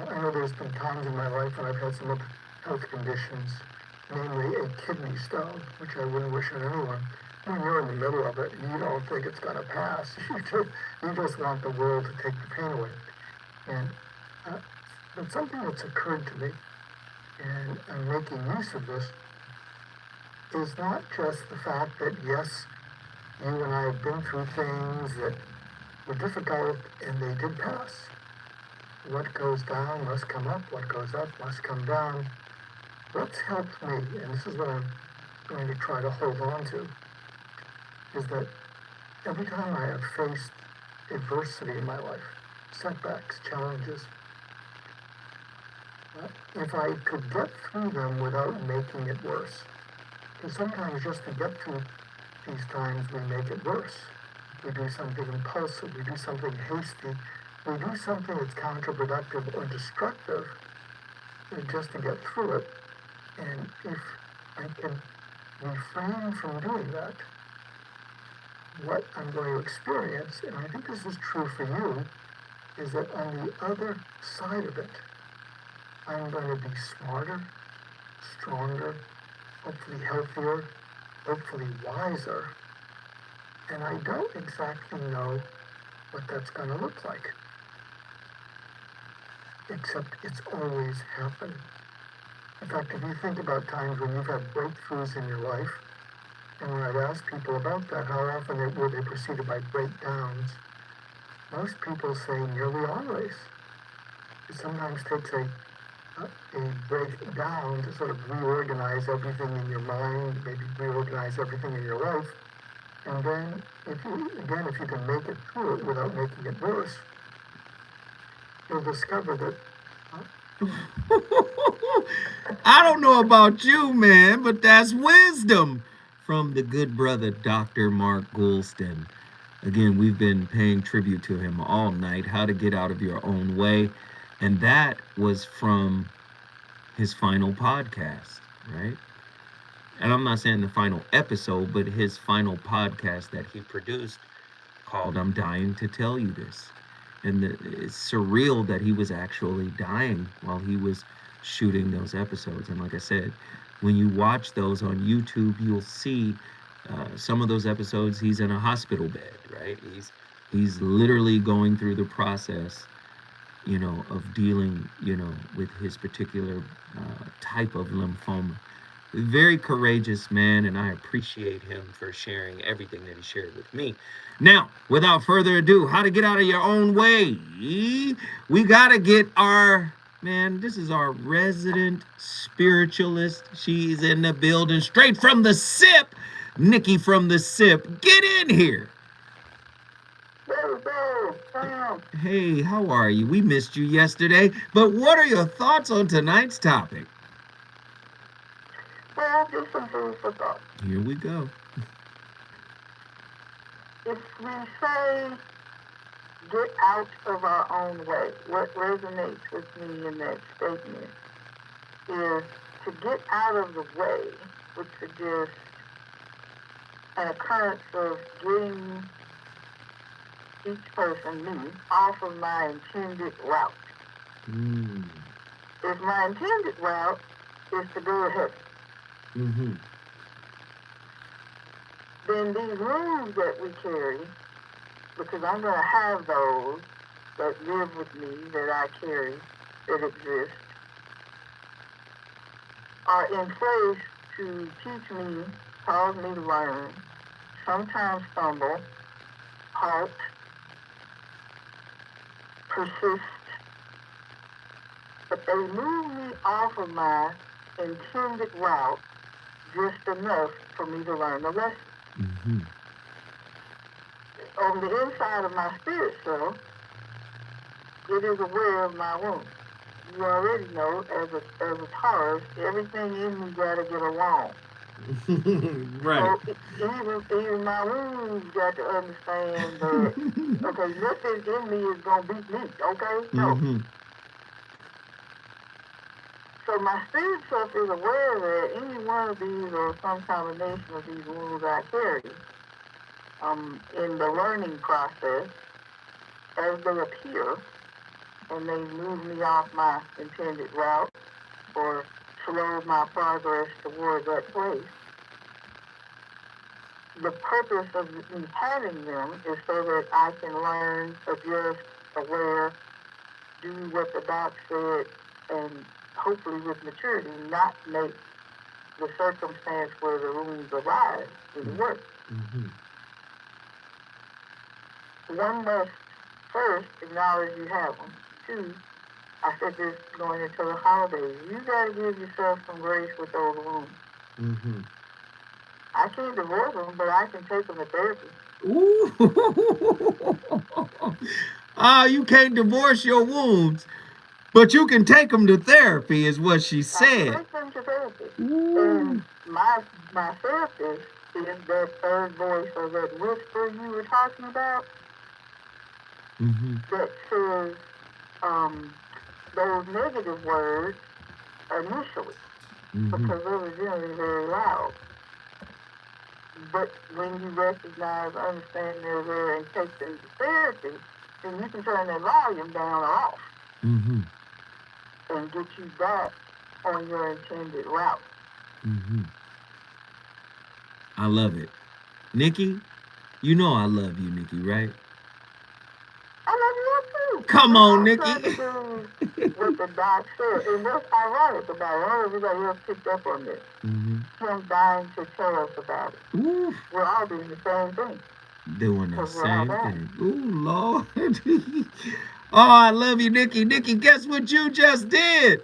I know there's been times in my life when I've had some other health conditions, namely a kidney stone, which I wouldn't wish on anyone. When you're in the middle of it, you don't think it's going to pass. You just want the world to take the pain away. And but something that's occurred to me, and I'm making use of this, is not just the fact that, yes, you and I have been through things that were difficult, and they did pass. What goes down must come up. What goes up must come down. What's helped me, and this is what I'm going to try to hold on to, is that every time I have faced adversity in my life, setbacks, challenges, if I could get through them without making it worse, because sometimes just to get through these times we make it worse. We do something impulsive, we do something hasty, we do something that's counterproductive or destructive just to get through it. And if I can refrain from doing that, what I'm going to experience, and I think this is true for you, is that on the other side of it, I'm going to be smarter, stronger, hopefully healthier, hopefully wiser, and I don't exactly know what that's going to look like, except it's always happened. In fact, if you think about times when you've had breakthroughs in your life, and when I'd ask people about that, how often were they preceded by breakdowns? Most people say nearly always. It sometimes takes a it breaks down to sort of reorganize everything in your mind, maybe reorganize everything in your life. And then, if you can make it through it without making it worse, you'll discover that. I don't know about you, man, but that's wisdom from the good brother, Dr. Mark Gouldston. Again, we've been paying tribute to him all night, How to Get Out of Your Own Way. And that was from his final podcast, right? And I'm not saying the final episode, but his final podcast that he produced called I'm Dying to Tell You This. And it's surreal that he was actually dying while he was shooting those episodes. And like I said, when you watch those on YouTube, you'll see some of those episodes he's in a hospital bed, right? He's literally going through the process, of dealing, with his particular type of lymphoma. Very courageous man, and I appreciate him for sharing everything that he shared with me. Now, without further ado, how to get out of your own way. We got to get this is our resident spiritualist. She's in the building straight from the SIP. Nikki from the SIP. Get in here. Hey, how are you? We missed you yesterday, but what are your thoughts on tonight's topic? Well, just some food for thought. Here we go. If we say get out of our own way, what resonates with me in that statement is to get out of the way, which suggests an occurrence of getting each person, me, off of my intended route. If my intended route is to go ahead, then these rules that we carry, because I'm going to have those that live with me, that I carry, that exist, are in place to teach me, cause me to learn, sometimes stumble, halt, persist, but they move me off of my intended route just enough for me to learn the lesson. On the inside of my spirit self, it is aware of my wounds. You already know, as a Taurus, everything in me got to get along. Right. So even my wounds got to understand that, okay, nothing in me is going to beat me, okay? No. So my spirit self is aware that any one of these or some combination of these wounds I carry in the learning process, as they appear and they move me off my intended route or slow my progress toward that place, the purpose of me having them is so that I can learn, adjust, aware, do what the doc said, and hopefully with maturity, not make the circumstance where the wounds arise even worse. One must first acknowledge you have them. Two, I said this going into the holidays, you got to give yourself some grace with those wounds. I can't divorce them, but I can take them to therapy. Ooh. You can't divorce your wounds, but you can take them to therapy, is what she said. I take them to therapy. And my therapist is that third voice or that whisper you were talking about that says those negative words initially because they were generally very loud. But when you recognize, understand they're there and take them to therapy, then you can turn that volume down or off and get you back on your intended route. I love it. Nikki, you know I love you, Nikki, right? I love you too. Come on, Nikki. I'm trying to do what the doc said. And what's ironic about it, I don't know if anybody else picked up on this. Him dying to tell us about it. Ooh. We're all doing the same thing. Doing the same thing. Ooh, Lord. Oh, I love you, Nikki. Nikki, guess what you just did?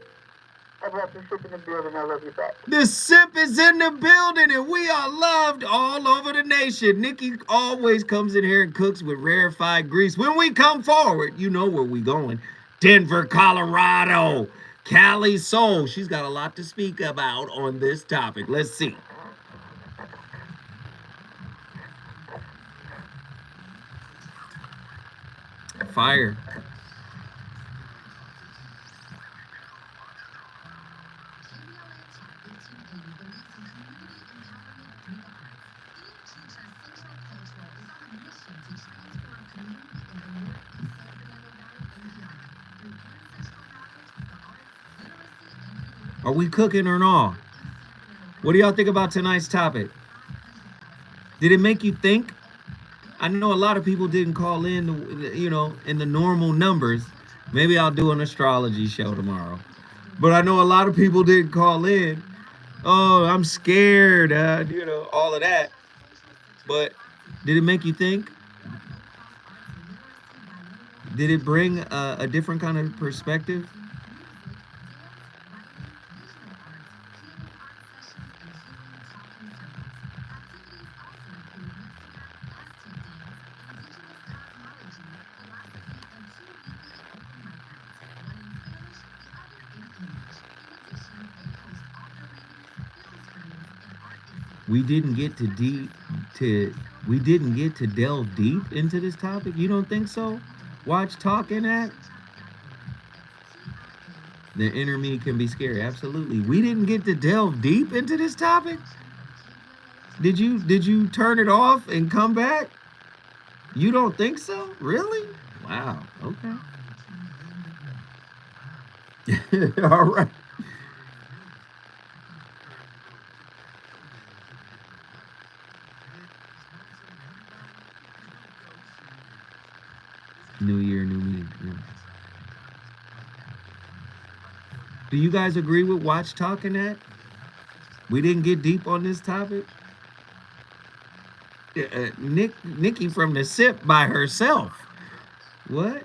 I'd love to sip in the building. I love you back. The sip is in the building, and we are loved all over the nation. Nikki always comes in here and cooks with rarefied grease. When we come forward, you know where we going. Denver, Colorado. Cali Soul. She's got a lot to speak about on this topic. Let's see. Fire. Are we cooking or not? What do y'all think about tonight's topic? Did it make you think? I know a lot of people didn't call in, you know, in the normal numbers. Maybe I'll do an astrology show tomorrow. But I know a lot of people didn't call in. Oh, I'm scared, you know, all of that. But did it make you think? Did it bring a different kind of perspective? We didn't get to delve deep into this topic. You don't think so? Watch Talking At. The inner me can be scary. Absolutely. We didn't get to delve deep into this topic. Did you turn it off and come back? You don't think so? Really? Wow. Okay. All right. New year, new me. Yeah. Do you guys agree with Watch Talking At? We didn't get deep on this topic. Nikki from the sip by herself. What?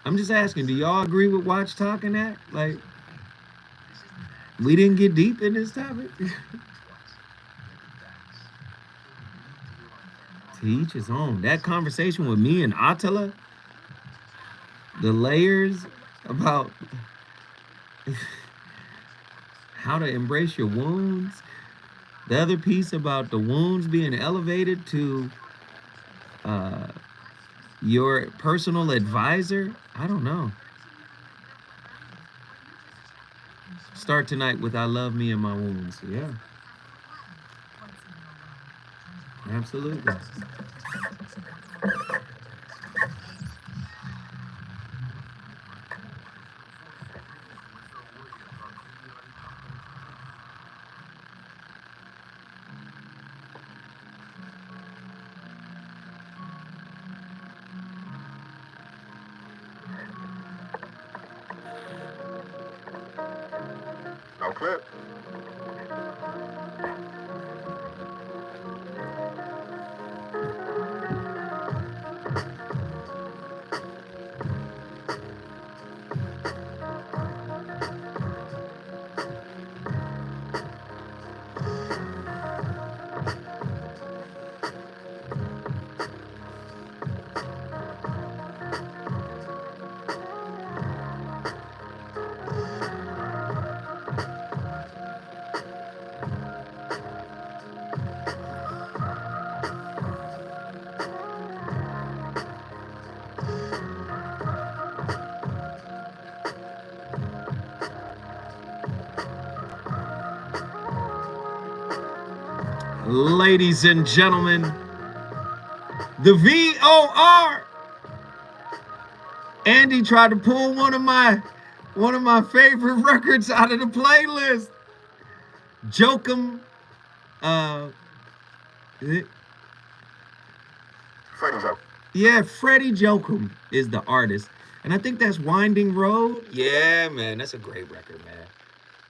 I'm just asking, do y'all agree with Watch Talking At? Like, we didn't get deep in this topic? To each his own. That conversation with me and Attila, the layers about how to embrace your wounds, the other piece about the wounds being elevated to your personal advisor. I don't know. Start tonight with I love me and my wounds. Yeah. Absolutely. No clip. Ladies and gentlemen, the VOR. Andy tried to pull one of my favorite records out of the playlist. Jokum. Freddie Joe. Yeah, Freddie Jokum is the artist. And I think that's Winding Road. Yeah, man, that's a great record, man.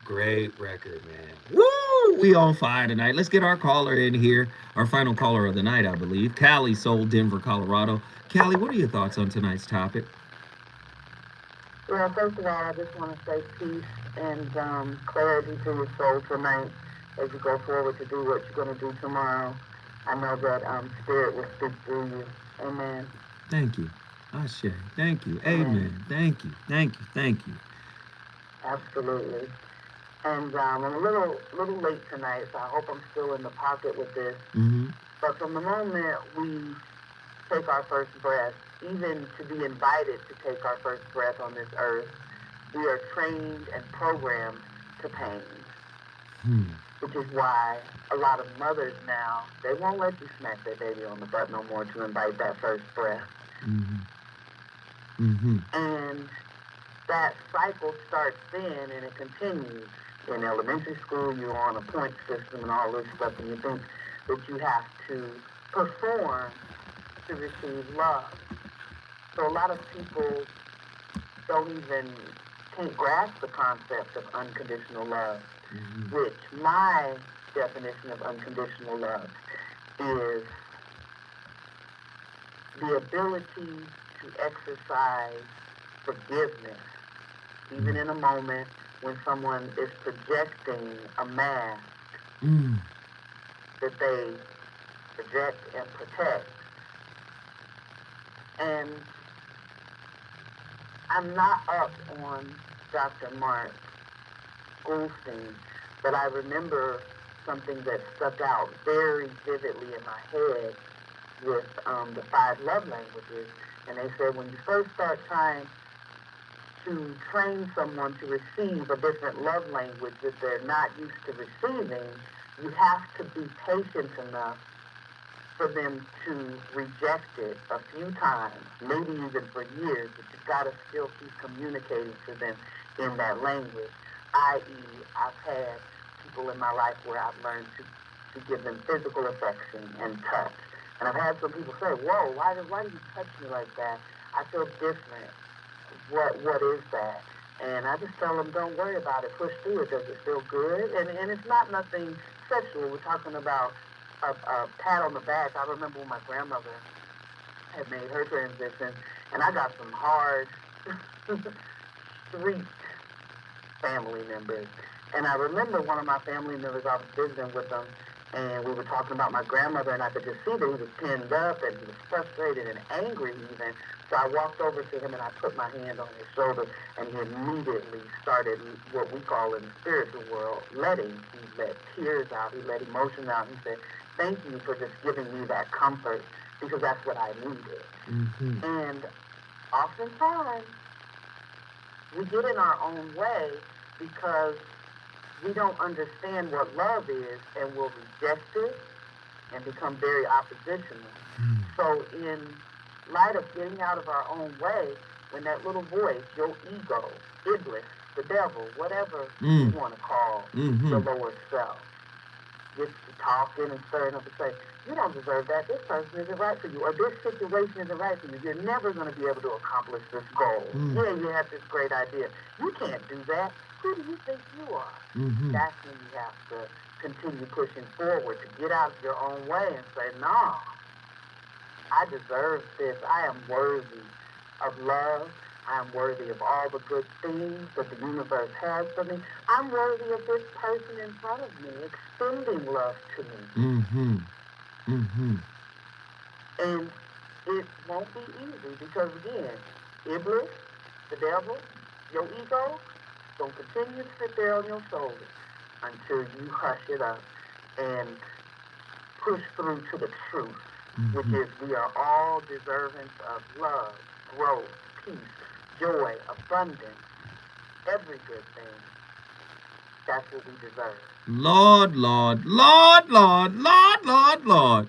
Great record, man. Woo! Woo! We on fire tonight. Let's get our caller in here. Our final caller of the night, I believe. Callie Soul, Denver, Colorado. Callie, what are your thoughts on tonight's topic? Well, first of all, I just want to say peace and clarity to your soul tonight as you go forward to do what you're going to do tomorrow. I know that Spirit will speak through you. Amen. Thank you. Ashe. Thank you. Amen. Thank you. Thank you. Thank you. Absolutely. And I'm a little late tonight, so I hope I'm still in the pocket with this. Mm-hmm. But from the moment we take our first breath, even to be invited to take our first breath on this earth, we are trained and programmed to pain. Which is why a lot of mothers now, they won't let you smack their baby on the butt no more to invite that first breath. And that cycle starts then and it continues. In elementary school, you're on a point system and all this stuff, and you think that you have to perform to receive love. So a lot of people can't grasp the concept of unconditional love, which my definition of unconditional love is the ability to exercise forgiveness, even in a moment when someone is projecting a mask that they project and protect. And I'm not up on Dr. Mark Gouldston, but I remember something that stuck out very vividly in my head with the 5 love languages. And they said when you first start trying to train someone to receive a different love language that they're not used to receiving, you have to be patient enough for them to reject it a few times, maybe even for years, but you've got to still keep communicating to them in that language. I.e., I've had people in my life where I've learned to give them physical affection and touch. And I've had some people say, whoa, why do you touch me like that? I feel different. What is that? And I just tell them, don't worry about it. Push through it. Does it feel good? And it's not nothing sexual. We're talking about a pat on the back. I remember when my grandmother had made her transition, and I got some hard, street family members. And I remember one of my family members, I was visiting with them, and we were talking about my grandmother, and I could just see that he was pinned up, and he was frustrated and angry even. So I walked over to him, and I put my hand on his shoulder, and he immediately started what we call in the spiritual world letting. He let tears out. He let emotion out. He said, thank you for just giving me that comfort, because that's what I needed. And oftentimes, we get in our own way because we don't understand what love is, and we'll reject it and become very oppositional. So in light of getting out of our own way, when that little voice, your ego, Iblis, the devil, whatever you want to call the lower self, gets to talking and stirring up and say, you don't deserve that. This person isn't right for you, or this situation isn't right for you. You're never going to be able to accomplish this goal. Yeah, you have this great idea. You can't do that. Who do you think you are? That's when you have to continue pushing forward to get out of your own way and say, no, I deserve this. I am worthy of love. I am worthy of all the good things that the universe has for me. I'm worthy of this person in front of me extending love to me. And it won't be easy because, again, Iblis, the devil, your ego, going to continue to sit there on your shoulders until you hush it up and push through to the truth, which is we are all deserving of love, growth, peace, joy, abundance, every good thing. That's what we deserve. Lord, Lord, Lord, Lord, Lord, Lord, Lord.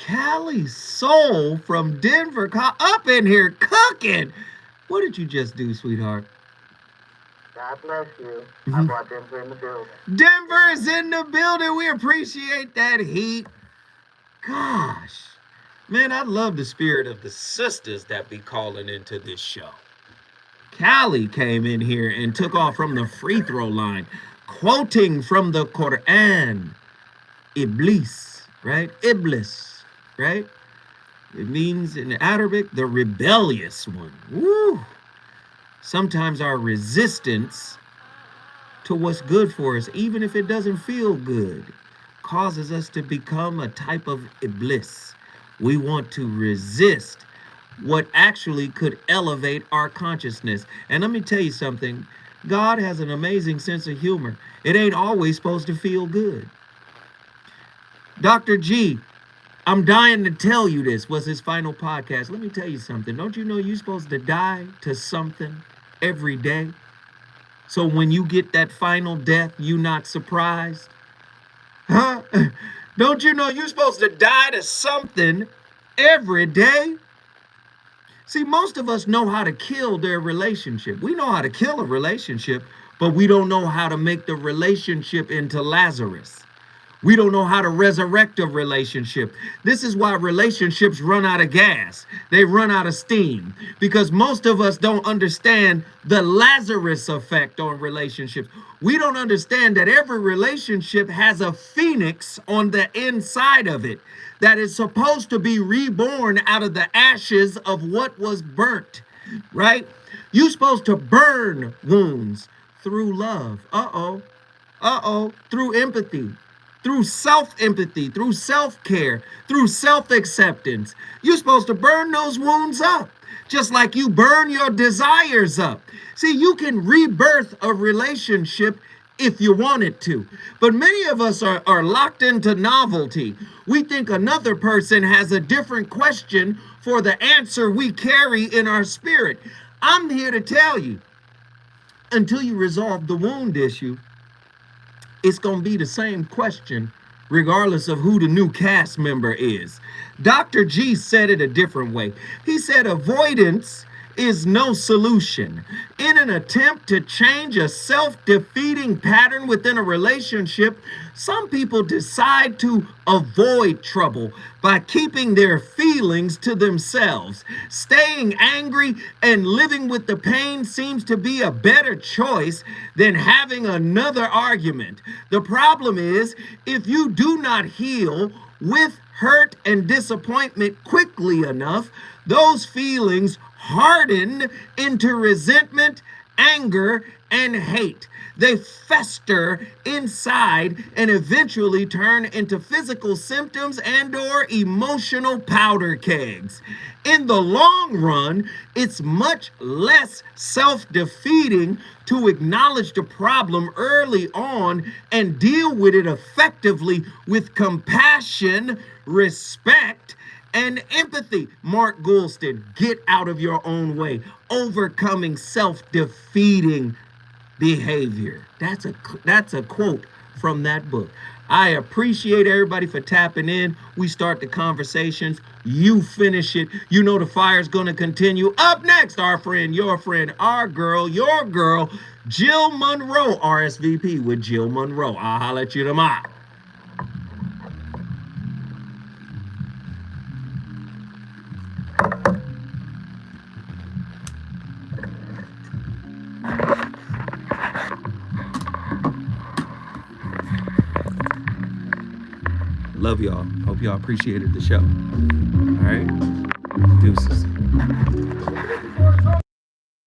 Callie Soul from Denver, up in here cooking. What did you just do, sweetheart? God bless you. I brought Denver in the building. Denver is in the building. We appreciate that heat. Gosh. Man, I love the spirit of the sisters that be calling into this show. Callie came in here and took off from the free throw line. quoting from the Quran, Iblis, right? Iblis, right? It means in Arabic, the rebellious one. Woo! Sometimes our resistance to what's good for us, even if it doesn't feel good, causes us to become a type of Iblis. We want to resist what actually could elevate our consciousness. And let me tell you something, God has an amazing sense of humor. It ain't always supposed to feel good. Dr. G, I'm dying to tell you this, was his final podcast. Let me tell you something. Don't you know you're supposed to die to something every day? So when you get that final death, you not surprised? Huh? Don't you know you're supposed to die to something every day? See, most of us know how to kill their relationship. We know how to kill a relationship, but we don't know how to make the relationship into Lazarus. We don't know how to resurrect a relationship. This is why relationships run out of gas. They run out of steam because most of us don't understand the Lazarus effect on relationships. We don't understand that every relationship has a phoenix on the inside of it that is supposed to be reborn out of the ashes of what was burnt, right? You're supposed to burn wounds through love. Through empathy, through self-empathy, through self-care, through self-acceptance. You're supposed to burn those wounds up, just like you burn your desires up. See, you can rebirth a relationship if you wanted to. But many of us are locked into novelty. We think another person has a different question for the answer we carry in our spirit. I'm here to tell you, until you resolve the wound issue, it's going to be the same question regardless of who the new cast member is. Dr. G said it a different way. He said avoidance is no solution. In an attempt to change a self-defeating pattern within a relationship, some people decide to avoid trouble by keeping their feelings to themselves. Staying angry and living with the pain seems to be a better choice than having another argument. The problem is, if you do not heal with hurt and disappointment quickly enough, those feelings harden into resentment, anger, and hate. They fester inside and eventually turn into physical symptoms and/or emotional powder kegs. In the long run, it's much less self-defeating to acknowledge the problem early on and deal with it effectively with compassion, respect, and empathy. Mark Gouldston, get out of your own way. Overcoming self-defeating behavior. That's a quote from that book. I appreciate everybody for tapping in. We start the conversations. You finish it. You know the fire's going to continue. Up next, our friend, your friend, our girl, your girl, Jill Monroe, RSVP with Jill Monroe. I'll holler at you tomorrow. Love y'all. Hope y'all appreciated the show. All right. Deuces.